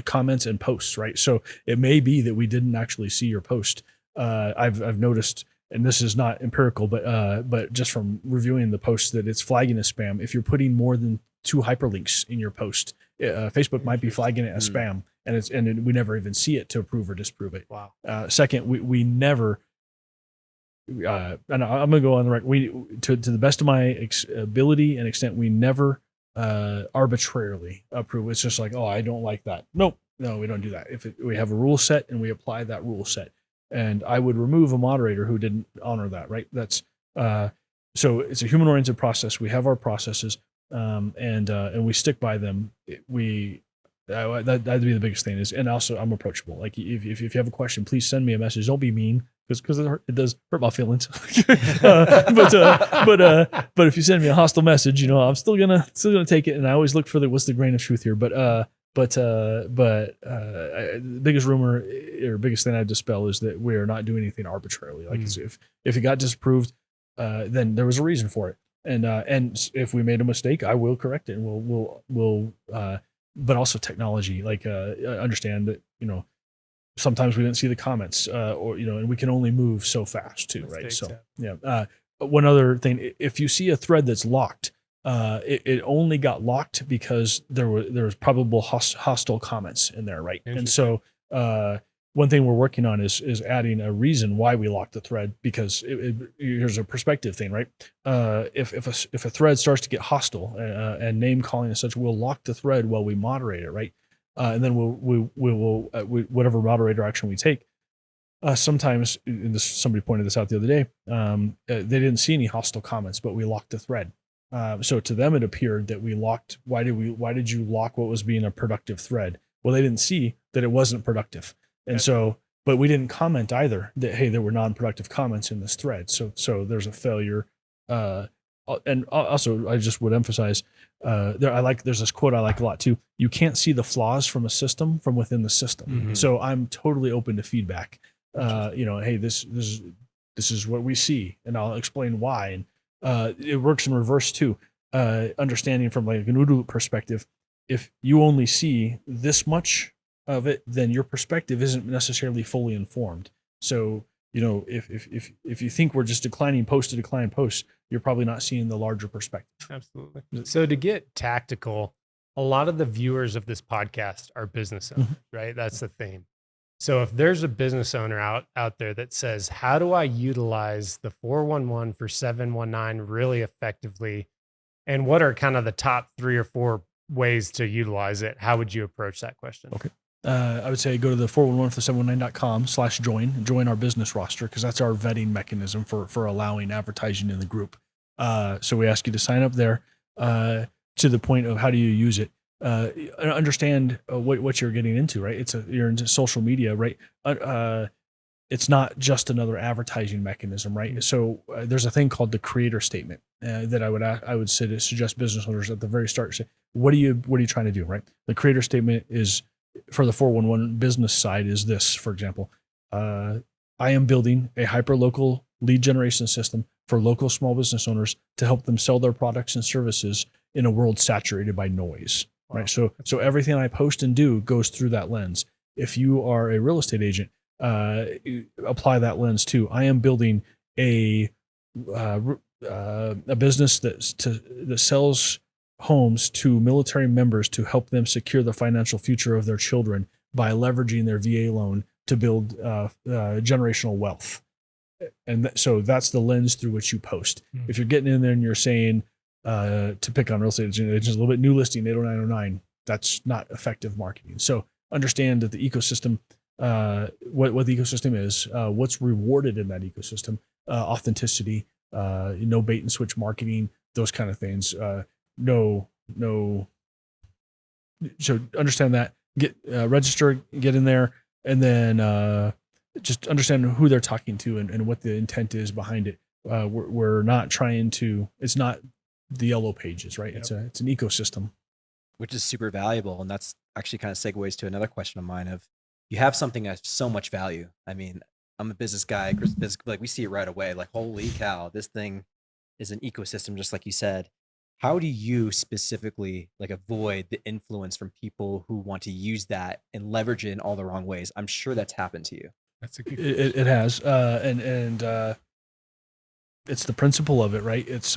comments and posts, right? So it may be that we didn't actually see your post. I've noticed, and this is not empirical, but just from reviewing the posts, that it's flagging as spam. If you're putting more than 2 hyperlinks in your post, Facebook might be flagging it as spam, and we never even see it to approve or disprove it. Wow. Second, we never, and I'm gonna go on the record. To the best of my ability and extent, we never arbitrarily approve. It's just like, oh, I don't like that. No, we don't do that. If we have a rule set and we apply that rule set, and I would remove a moderator who didn't honor that. Right. That's so it's a human-oriented process. We have our processes. And we stick by them. That'd be the biggest thing and also I'm approachable. Like if you have a question, please send me a message. Don't be mean, because it does hurt my feelings. But if you send me a hostile message, I'm still gonna take it. And I always look for what's the grain of truth here. But the biggest rumor or biggest thing I dispel is that we are not doing anything arbitrarily. Like if it got disapproved, then there was a reason for it. And if we made a mistake, I will correct it, and we'll but also technology, like understand that, sometimes we didn't see the comments, or, and we can only move so fast too. Right. So one other thing, if you see a thread that's locked, it only got locked because there was probable hostile comments in there. Right. And so, one thing we're working on is adding a reason why we locked the thread, because here's a perspective thing, right? If a thread starts to get hostile and name calling and such, we'll lock the thread while we moderate it, right? And then we will whatever moderator action we take, sometimes, and somebody pointed this out the other day, they didn't see any hostile comments, but we locked the thread. So to them, it appeared that we locked. Why did you lock what was being a productive thread? Well, they didn't see that it wasn't productive. And so, but we didn't comment either that, hey, there were non-productive comments in this thread. So there's a failure. And also I just would emphasize, there's this quote I like a lot too. You can't see the flaws from a system from within the system. Mm-hmm. So I'm totally open to feedback. Hey, this is what we see, and I'll explain why. And it works in reverse too. Understanding from like an OODA perspective, if you only see this much of it, then your perspective isn't necessarily fully informed. So, if you think we're just declining post to decline post, you're probably not seeing the larger perspective. Absolutely. So to get tactical, a lot of the viewers of this podcast are business owners, right? That's the theme. So if there's a business owner out there that says, how do I utilize the 411 for 719 really effectively? And what are kind of the top 3 or 4 ways to utilize it? How would you approach that question? Okay. I would say go to the 411for719.com/join our business roster, because that's our vetting mechanism for allowing advertising in the group. So we ask you to sign up there. To the point of how do you use it? Understand what you're getting into, right? You're into social media, right? It's not just another advertising mechanism, right? So there's a thing called the creator statement that I would suggest business owners at the very start say, what are you trying to do, right? The creator statement is, for the 411 business side, is this, for example, I am building a hyper-local lead generation system for local small business owners to help them sell their products and services in a world saturated by noise, right? So everything I post and do goes through that lens. If you are a real estate agent, apply that lens too. I am building a business that sells homes to military members to help them secure the financial future of their children by leveraging their VA loan to build generational wealth. And so that's the lens through which you post. Mm-hmm. If you're getting in there and you're saying, to pick on real estate agents, a little bit, new listing 80909, that's not effective marketing. So understand that the ecosystem, what the ecosystem is, what's rewarded in that ecosystem, authenticity, no bait and switch marketing, those kind of things. So understand that, get register, get in there, and then just understand who they're talking to and what the intent is behind it. We're not trying to, it's not the yellow pages, right? Yep. It's an ecosystem. Which is super valuable. And that's actually kind of segues to another question of mine of, you have something that's so much value. I mean, I'm a business guy, like we see it right away, like, holy cow, this thing is an ecosystem, just like you said. How do you specifically like avoid the influence from people who want to use that and leverage it in all the wrong ways? I'm sure that's happened to you. That's a good it has. And it's the principle of it, right? It's,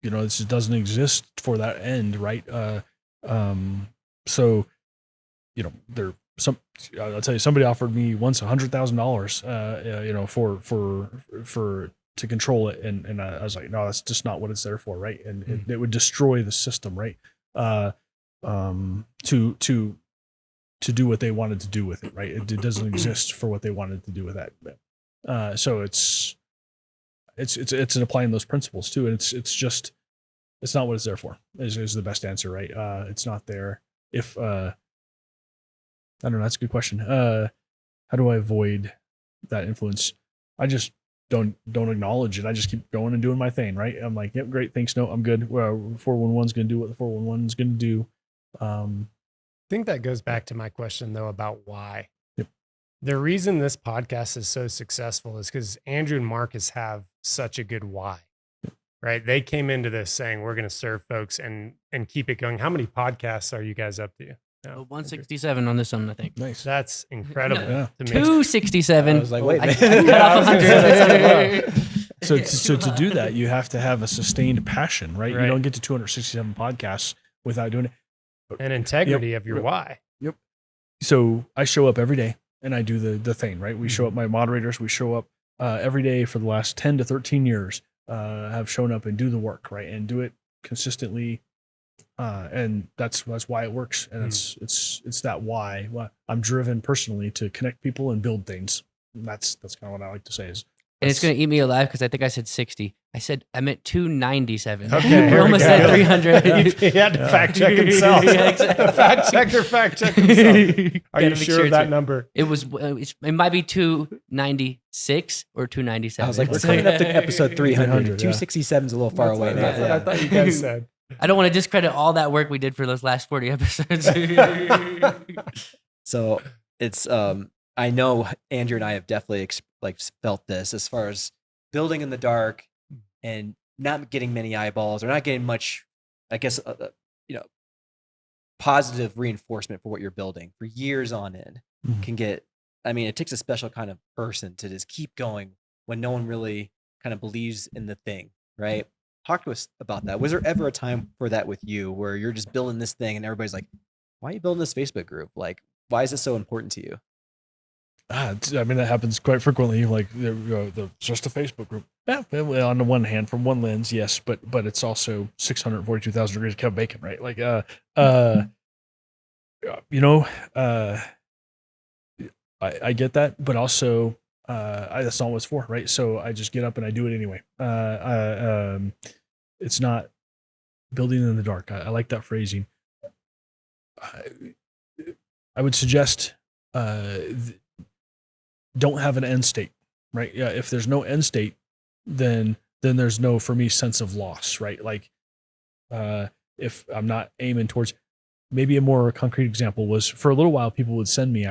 this doesn't exist for that end, right? So, I'll tell you, somebody offered me once $100,000, to control it. And I was like, no, that's just not what it's there for. Right. And it would destroy the system. Right. To do what they wanted to do with it. Right. It doesn't exist for what they wanted to do with that. So it's in applying those principles too. And it's not what it's there for is the best answer. Right. It's not there. If, I don't know, that's a good question. How do I avoid that influence? I just don't acknowledge it. I just keep going and doing my thing, right? I'm like, yep, great, thanks. No, I'm good. Well, 411's going to do what the 411's going to do. I think that goes back to my question though about why. Yep. The reason this podcast is so successful is because Andrew and Marcus have such a good why, right? They came into this saying, we're going to serve folks and keep it going. How many podcasts are you guys up to? No, 167 on this one, I think. Nice. That's incredible to me. 267. I was like, wait, I cut off 100. So to do that, you have to have a sustained passion, right? You don't get to 267 podcasts without doing it. An integrity of your why. Yep. So I show up every day and I do the thing, right? We show up, my moderators, we show up every day for the last 10 to 13 years, have shown up and do the work, right? And do it consistently, And that's why it works. And it's that why. Well, I'm driven personally to connect people and build things. That's kind of what I like to say is. And it's going to eat me alive because I think I said 60. I meant 297. Okay, We almost said 300. He had to fact check himself. Yeah, exactly. The fact checker fact check himself. Are you Gotta make sure of it's that right. number? It was. It might be 296 or 297. I was like, we're coming up to episode 300. 300, yeah. 267 is a little far away now. That's what I thought you guys said. I don't want to discredit all that work we did for those last 40 episodes. So it's I know Andrew and I have definitely felt this as far as building in the dark and not getting many eyeballs or not getting much, I guess, positive reinforcement for what you're building for years on end can get. I mean, it takes a special kind of person to just keep going when no one really kind of believes in the thing, right? Talk to us about that. Was there ever a time for that with you where you're just building this thing and everybody's like, why are you building this Facebook group? Like, why is this so important to you? I mean, that happens quite frequently. Like, it's just a Facebook group. Yeah, on the one hand, from one lens, yes, but it's also 642,000 degrees of Kevin Bacon, right? Like, I get that, but also, that's not what it's for, right? So I just get up and I do it anyway. It's not building in the dark. I like that phrasing. I would suggest don't have an end state, right? Yeah, if there's no end state, then there's no, for me, sense of loss, right? Like, if I'm not aiming towards, maybe a more concrete example was for a little while, people would send me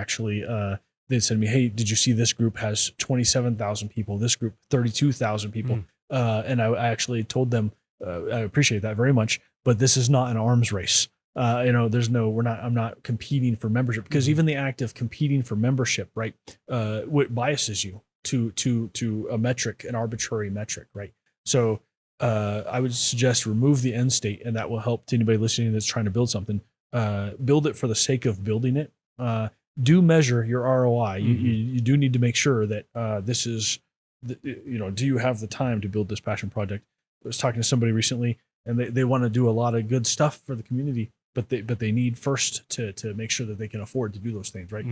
they'd send me, hey, did you see this group has 27,000 people, this group 32,000 people, and I actually told them, I appreciate that very much, but this is not an arms race. I'm not competing for membership, because even the act of competing for membership, right, what biases you to a metric, an arbitrary metric, right? So I would suggest remove the end state, and that will help to anybody listening that's trying to build something. Build it for the sake of building it. Do measure your ROI. You do need to make sure that this is, do you have the time to build this passion project? I was talking to somebody recently, and they want to do a lot of good stuff for the community, but they need first to make sure that they can afford to do those things, right?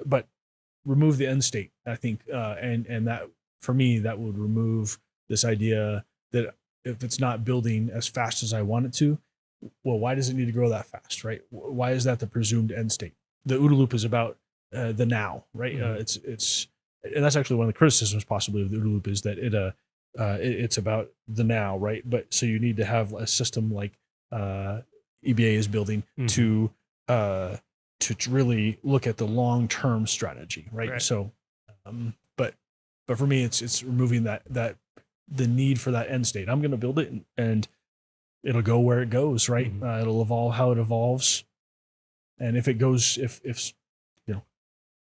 But remove the end state, I think, and that, for me, that would remove this idea that if it's not building as fast as I want it to, well, why does it need to grow that fast, right? Why is that the presumed end state? The OODA loop is about the now, right? It's and that's actually one of the criticisms possibly of the OODA loop, is that it's about the now, right? But so you need to have a system like EBA is building to really look at the long-term strategy, right? So, but for me, it's removing that the need for that end state. I'm going to build it and it'll go where it goes, right? It'll evolve how it evolves, and if it goes,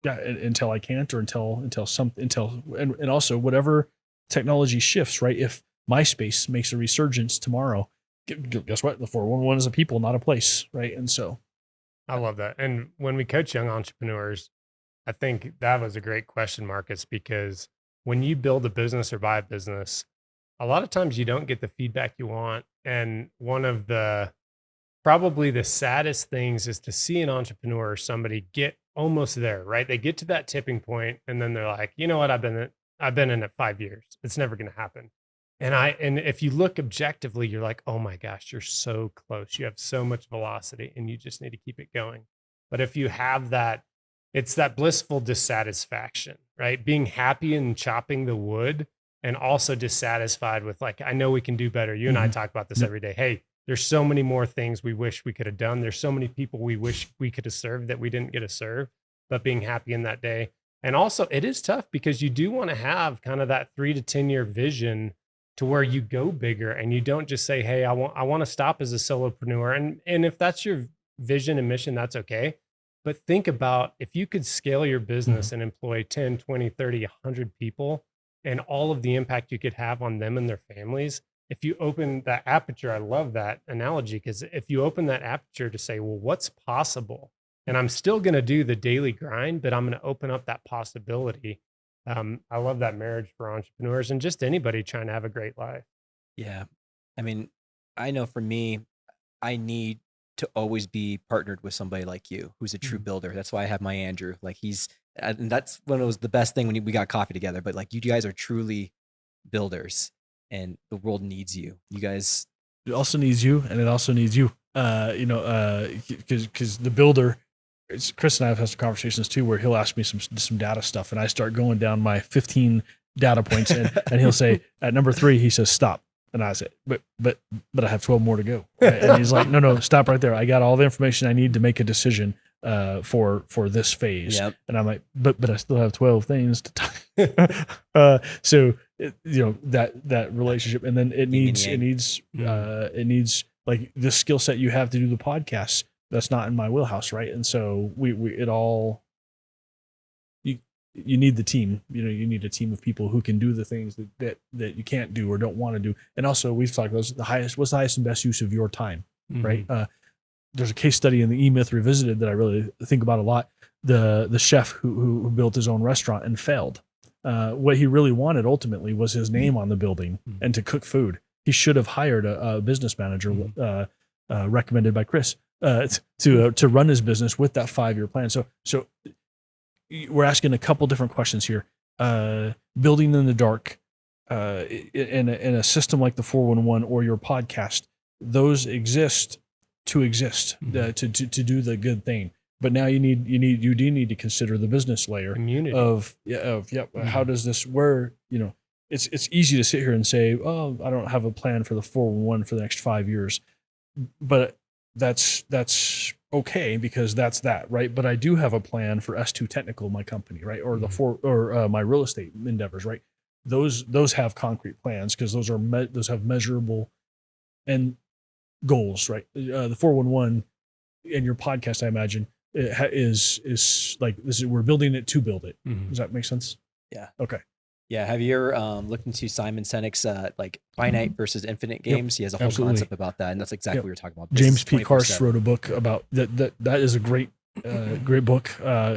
until I can't, or and also whatever technology shifts, right? If MySpace makes a resurgence tomorrow, guess what? The 411 is a people, not a place, right? And so, I love that. And when we coach young entrepreneurs, I think that was a great question, Marcus, because when you build a business or buy a business, a lot of times you don't get the feedback you want. And one of probably the saddest things is to see an entrepreneur or somebody get almost there, right? They get to that tipping point and then they're like, you know what? I've been in it 5 years. It's never going to happen. And if you look objectively, you're like, oh my gosh, you're so close. You have so much velocity and you just need to keep it going. But if you have that, it's that blissful dissatisfaction, right? Being happy and chopping the wood, and also dissatisfied with, like, I know we can do better. You and I talk about this every day. Hey, there's so many more things we wish we could have done. There's so many people we wish we could have served that we didn't get to serve, but being happy in that day. And also it is tough because you do want to have kind of that 3 to 10 year vision to where you go bigger, and you don't just say, hey, I want to stop as a solopreneur. And if that's your vision and mission, that's okay. But think about if you could scale your business and employ 10, 20, 30, 100 people, and all of the impact you could have on them and their families. If you open that aperture, I love that analogy, because if you open that aperture to say, well, what's possible? And I'm still going to do the daily grind, but I'm going to open up that possibility. I love that marriage for entrepreneurs and just anybody trying to have a great life. Yeah. I mean, I know for me, I need to always be partnered with somebody like you, who's a true builder. That's why I have my Andrew. Like and that's when it was the best thing when we got coffee together. But like you guys are truly builders, and the world needs you. You guys. It also needs you, and it also needs you. Because the builder, Chris and I have had some conversations too, where he'll ask me some data stuff, and I start going down my 15 data points, and he'll say at number 3, he says stop, and I say, but I have 12 more to go, right? And he's like, no, stop right there. I got all the information I need to make a decision for this phase. Yep. And I'm like, but I still have 12 things to talk. So that relationship, and then it needs like this skill set you have to do the podcast. That's not in my wheelhouse, right? And so you need the team. You need a team of people who can do the things that you can't do or don't want to do. And also, we've talked about what's the highest and best use of your time, right? There's a case study in the E-Myth Revisited that I really think about a lot. The chef who built his own restaurant and failed. What he really wanted ultimately was his name on the building and to cook food. He should have hired a business manager recommended by Chris to run his business with that 5-year plan. So we're asking a couple different questions here. Building in the dark, in a system like the 411 or your podcast, those exist to do the good thing. But now you do need to consider the business layer Community. How does this, it's easy to sit here and say, oh, I don't have a plan for the 411 for the next 5 years, but that's okay, because that's that, right? But I do have a plan for S2 Technical, my company, right? Or my real estate endeavors, right? Those have concrete plans, because those have measurable and goals, right? The 411 and your podcast, I imagine, is like this. We're building it to build it. Does that make sense? Yeah. Okay. Yeah. Have you ever looked into Simon Sinek's like finite versus infinite games? He has a whole Absolutely. concept about that, and that's exactly what you're talking about. James P. Karsh 24/7. wrote a book about that. That is a great book.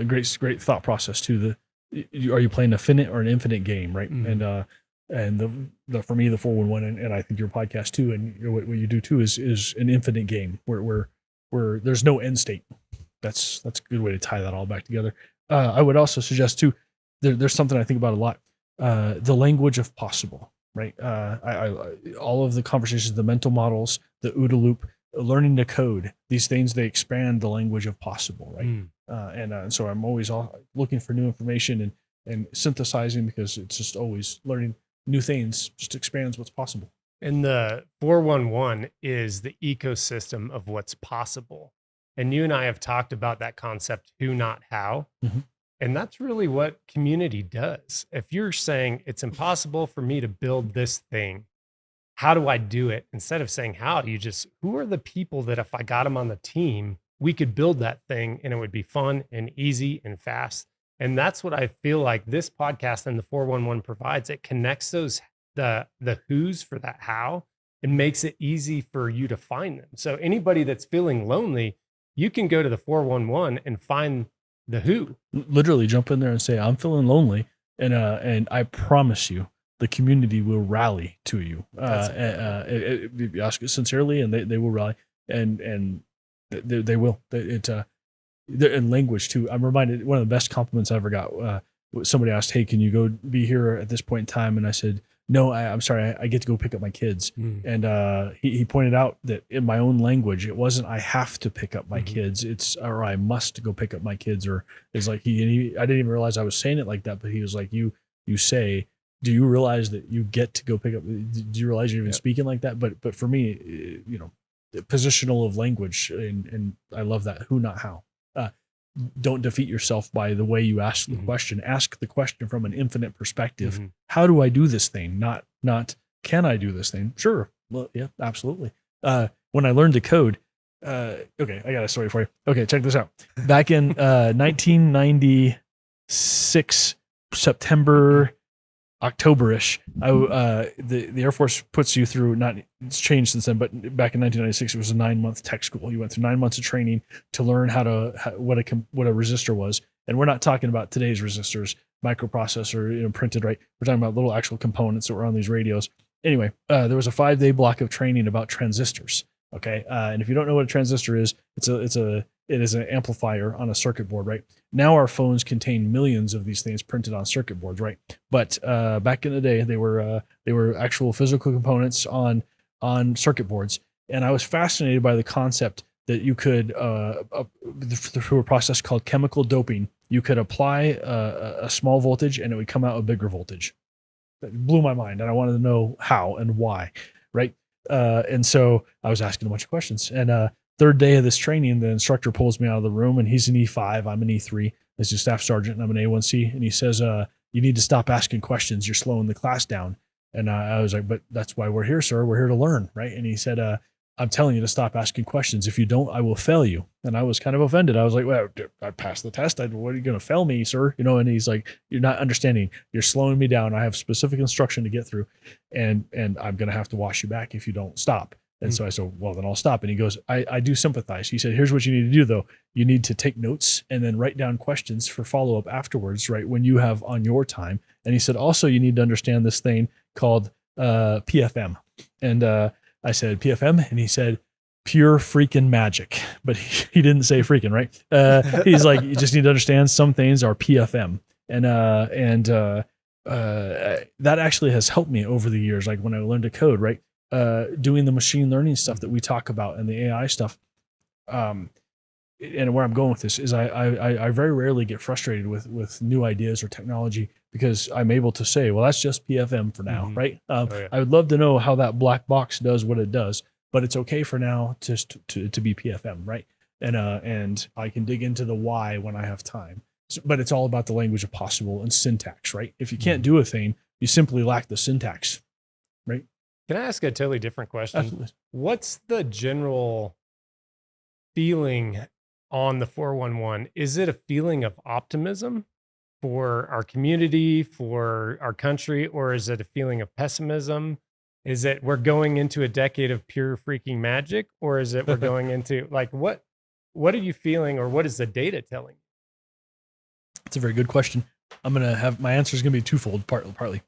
Great thought process too. Are you playing a finite or an infinite game, right? And for me, the 411, and I think your podcast too, and what you do too, is an infinite game where there's no end state. That's a good way to tie that all back together. I would also suggest too, there's something I think about a lot. The language of possible, right? All of the conversations, the mental models, the OODA loop, learning to code, these things, they expand the language of possible, right? And so I'm always looking for new information and synthesizing, because it's just always learning new things, just expands what's possible. And the 411 is the ecosystem of what's possible. And you and I have talked about that concept, who, not how. And that's really what community does. If you're saying it's impossible for me to build this thing, how do I do it? Instead of saying how, do you just, who are the people that if I got them on the team, we could build that thing and it would be fun and easy and fast. And that's what I feel like this podcast and the 411 provides. It connects the who's for that how, and makes it easy for you to find them. So anybody that's feeling lonely, you can go to the 411 and find the who. Literally jump in there and say, I'm feeling lonely. And I promise you, the community will rally to you. You ask it sincerely, and they will rally, and they will. In language too. I'm reminded, one of the best compliments I ever got. Somebody asked, "Hey, can you go be here at this point in time?" And I said, "No, I'm sorry. I get to go pick up my kids." And he pointed out that in my own language, it wasn't I have to pick up my kids. It's or I must go pick up my kids. Or it's like I didn't even realize I was saying it like that. But he was like, "You say, do you realize that you get to go pick up? Do you realize you're even speaking like that?" But for me, the positional of language, and I love that. Who, not how. Don't defeat yourself by the way you ask the question. Ask the question from an infinite perspective. How do I do this thing? Not can I do this thing? Sure. Well, yeah, absolutely. When I learned to code, okay, I got a story for you. Okay, check this out. Back in 1996, September, October-ish, the Air Force puts you through, it's changed since then, but back in 1996, it was a 9-month tech school. You went through 9 months of training to learn what a resistor was. And we're not talking about today's resistors, microprocessor, printed, right? We're talking about little actual components that were on these radios. anyway, there was a 5-day block of training about transistors. Okay. And if you don't know what a transistor is, it is an amplifier on a circuit board, right? Now our phones contain millions of these things printed on circuit boards, right? But back in the day, they were actual physical components on circuit boards. And I was fascinated by the concept that you could, through a process called chemical doping, you could apply a small voltage and it would come out a bigger voltage. That blew my mind, and I wanted to know how and why, right? And so I was asking a bunch of questions. And third day of this training, the instructor pulls me out of the room, and he's an E5, I'm an E3. He's a staff sergeant, and I'm an A1C. And he says, you need to stop asking questions. You're slowing the class down. And I was like, but that's why we're here, sir. We're here to learn, right? And he said, I'm telling you to stop asking questions. If you don't, I will fail you. And I was kind of offended. I was like, well, I passed the test. What are you going to fail me, sir? And he's like, you're not understanding. You're slowing me down. I have specific instruction to get through, and I'm going to have to wash you back if you don't stop. And so I said, well, then I'll stop. And he goes, I do sympathize. He said, here's what you need to do, though. You need to take notes and then write down questions for follow-up afterwards, right, when you have on your time. And he said, also, you need to understand this thing called PFM. And I said, PFM? And he said, pure freaking magic. But he didn't say freaking, right? He's like, you just need to understand some things are PFM. And that actually has helped me over the years. Like when I learned to code, right? Doing the machine learning stuff that we talk about and the AI stuff. And where I'm going with this is I very rarely get frustrated with new ideas or technology, because I'm able to say, well, that's just PFM for now, right? I would love to know how that black box does what it does, but it's okay for now just to be PFM, right? And I can dig into the why when I have time. But it's all about the language of possible and syntax, right? If you can't do a thing, you simply lack the syntax, right? Can I ask a totally different question? Absolutely. What's the general feeling on the 411? Is it a feeling of optimism for our community, for our country, or is it a feeling of pessimism? Is it we're going into a decade of pure freaking magic, or is it we're going into like what are you feeling, or what is the data telling you? It's a very good question. I'm gonna have my answer is gonna be twofold. Partly,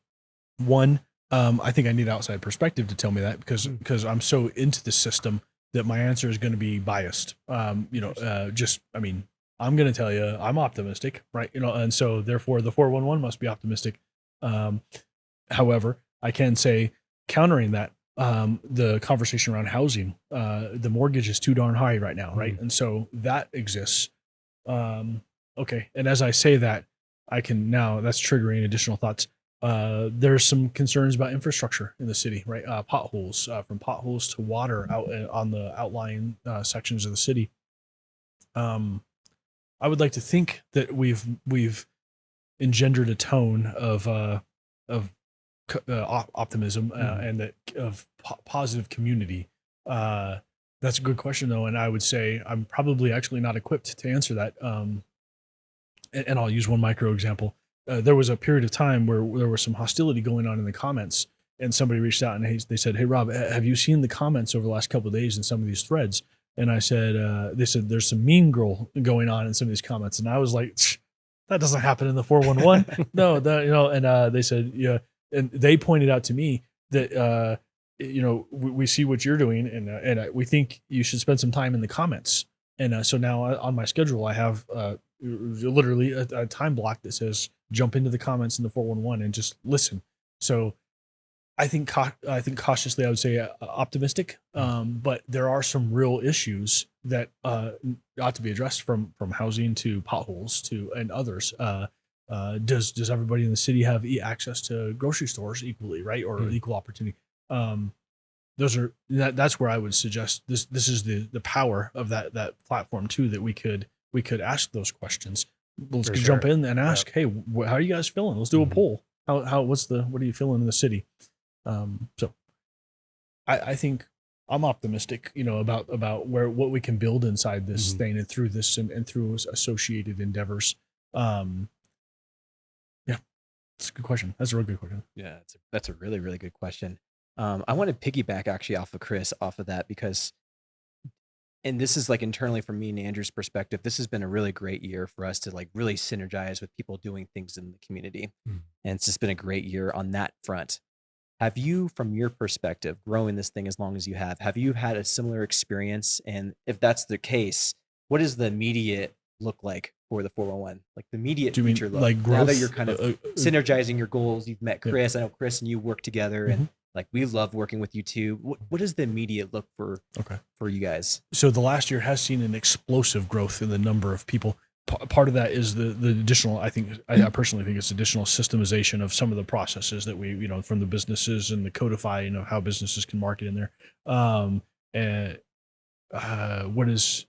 one, I think I need outside perspective to tell me that because I'm so into the system that my answer is going to be biased. I'm going to tell you I'm optimistic, right? And so therefore the 411 must be optimistic. However, I can say countering that, the conversation around housing, the mortgage is too darn high right now, right? And so that exists. Okay, and as I say that, I can now that's triggering additional thoughts. There's some concerns about infrastructure in the city, right? Potholes, from potholes to water out on the outlying sections of the city. I would like to think that we've engendered a tone of optimism and that of positive community. That's a good question, though, and I would say I'm probably actually not equipped to answer that. And I'll use one micro example. There was a period of time where there was some hostility going on in the comments, and somebody reached out and they said, "Hey, Rob, have you seen the comments over the last couple of days in some of these threads?" And I said, they said, "There's some mean girl going on in some of these comments." And I was like, "That doesn't happen in the 411." No, and they said, yeah. And they pointed out to me that, we see what you're doing and we think you should spend some time in the comments. And so now on my schedule, I have literally a time block that says jump into the comments in the 411 and just listen. So I think cautiously I would say optimistic, but there are some real issues that ought to be addressed from housing to potholes to and others. Does everybody in the city have access to grocery stores equally, right, or equal opportunity? That's where I would suggest this is the power of that platform too, that we could ask those questions. Let's jump in and ask, hey, how are you guys feeling? Let's do a poll. What are you feeling in the city? So I think I'm optimistic, about what we can build inside this thing and through this and through associated endeavors. Yeah, it's a good question. That's a real good question. Yeah, that's a really, really good question. I want to piggyback actually off of Chris off of that because, and this is like internally from me and Andrew's perspective, this has been a really great year for us to like really synergize with people doing things in the community. And it's just been a great year on that front. Have you, from your perspective, growing this thing as long as you have you had a similar experience? And if that's the case, what does the immediate look like for the 411? Like the immediate Do you mean future look? like Now that growth? you're kind of synergizing your goals, you've met Yeah. Chris. I know Chris and you work together, and like we love working with you too. What is the immediate look for you guys? So the last year has seen an explosive growth in the number of people. Part of that is the additional, I personally think it's additional systemization of some of the processes that we, from the businesses and the codifying of how businesses can market in there. What is,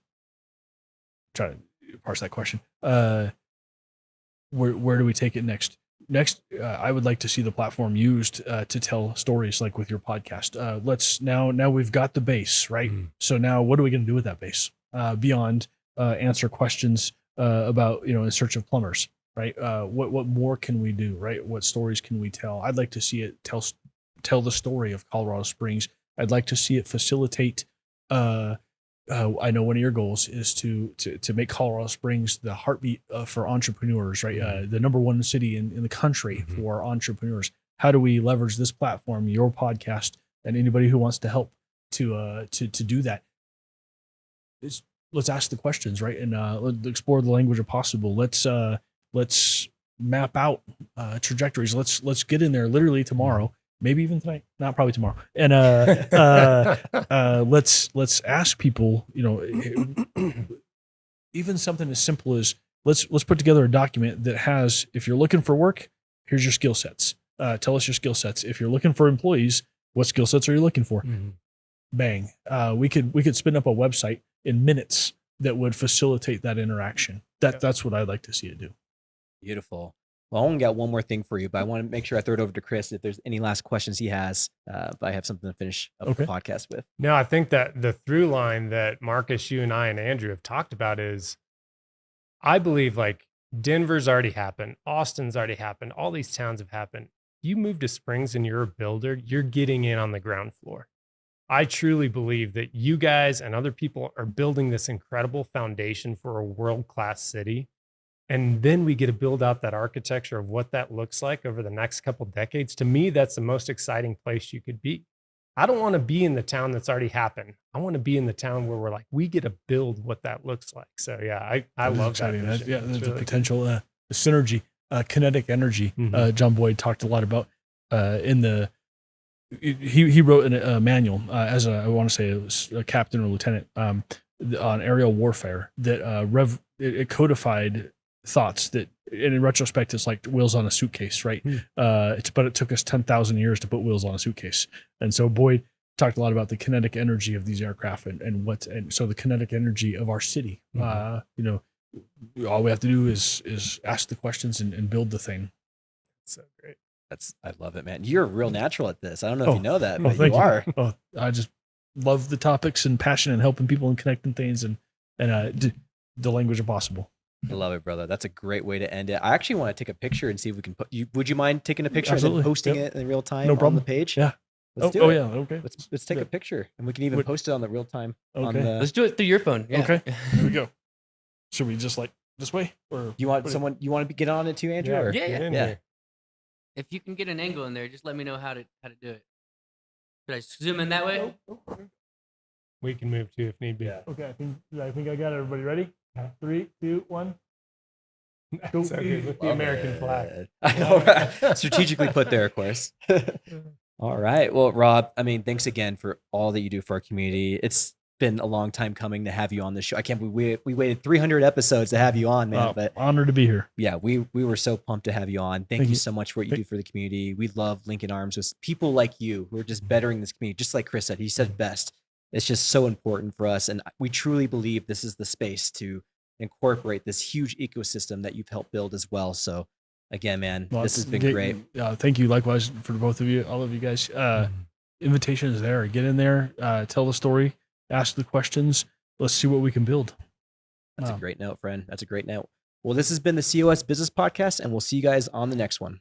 try to parse that question. Where do we take it next? Next, I would like to see the platform used to tell stories like with your podcast. Now we've got the base, right? So now what are we going to do with that base beyond answer questions about, in search of plumbers, right? What more can we do, right? What stories can we tell? I'd like to see it tell the story of Colorado Springs. I'd like to see it facilitate. I know one of your goals is to make Colorado Springs the heartbeat for entrepreneurs, right? The number one city in the country for entrepreneurs. How do we leverage this platform, your podcast, and anybody who wants to help to do that? Let's ask the questions, right? And let's explore the language of possible. Let's map out trajectories. Let's get in there literally tomorrow, maybe even tonight, not probably tomorrow. And let's ask people, even something as simple as let's put together a document that has, if you're looking for work, here's your skill sets. Tell us your skill sets. If you're looking for employees, what skill sets are you looking for? Bang. We could spin up a website in minutes that would facilitate that interaction. That's what I'd like to see it do. Beautiful. Well, I only got one more thing for you, but I want to make sure I throw it over to Chris if there's any last questions he has. But I have something to finish up the podcast with. No, I think that the through line that Marcus, you and I and Andrew have talked about is, I believe like Denver's already happened. Austin's already happened. All these towns have happened. You move to Springs and you're a builder, you're getting in on the ground floor. I truly believe that you guys and other people are building this incredible foundation for a world-class city. And then we get to build out that architecture of what that looks like over the next couple decades. To me, that's the most exciting place you could be. I don't want to be in the town that's already happened. I want to be in the town where we're like, we get to build what that looks like. So yeah, I love that. Yeah, there's the potential, the synergy, kinetic energy. John Boyd talked a lot about he wrote a manual as I want to say it was a captain or lieutenant on aerial warfare that it codified thoughts that, and in retrospect, it's like wheels on a suitcase, right? But it took us 10,000 years to put wheels on a suitcase. And so Boyd talked a lot about the kinetic energy of these aircraft and so the kinetic energy of our city. All we have to do is ask the questions and build the thing. So great. I love it, man. You're a real natural at this. I don't know if you know that, but you are. Oh, I just love the topics and passion and helping people and connecting things and the language of possible. I love it, brother. That's a great way to end it. I actually want to take a picture and see if we can would you mind taking a picture and then posting it in real time on the page? Yeah. Let's do it. Yeah. Okay. Let's take a picture and we can even post it on the real time. Okay. Let's do it through your phone. Yeah. Okay. Here we go. Should we just like this way or you want to get on it too, Andrew? Yeah. Or? Yeah. If you can get an angle in there, just let me know how to do it. Should I zoom in that way? We can move too if need be. Yeah. Okay. I think I got everybody ready. 3, 2, 1. That's so good with the American flag. I know, right? Strategically put there, of course. All right. Well, Rob, thanks again for all that you do for our community. It's been a long time coming to have you on the show. I can't believe we waited 300 episodes to have you on, man. But honored to be here. Yeah, we were so pumped to have you on. Thank you so much for what you do for the community. We love linking arms with people like you who are just bettering this community. Just like Chris said, he said it best. It's just so important for us. And we truly believe this is the space to incorporate this huge ecosystem that you've helped build as well. So again, man, this has been great. Thank you. Likewise for both of you, all of you guys. Invitation is there. Get in there, tell the story, ask the questions. Let's see what we can build. That's a great note, friend. That's a great note. Well, this has been the COS Business Podcast, and we'll see you guys on the next one.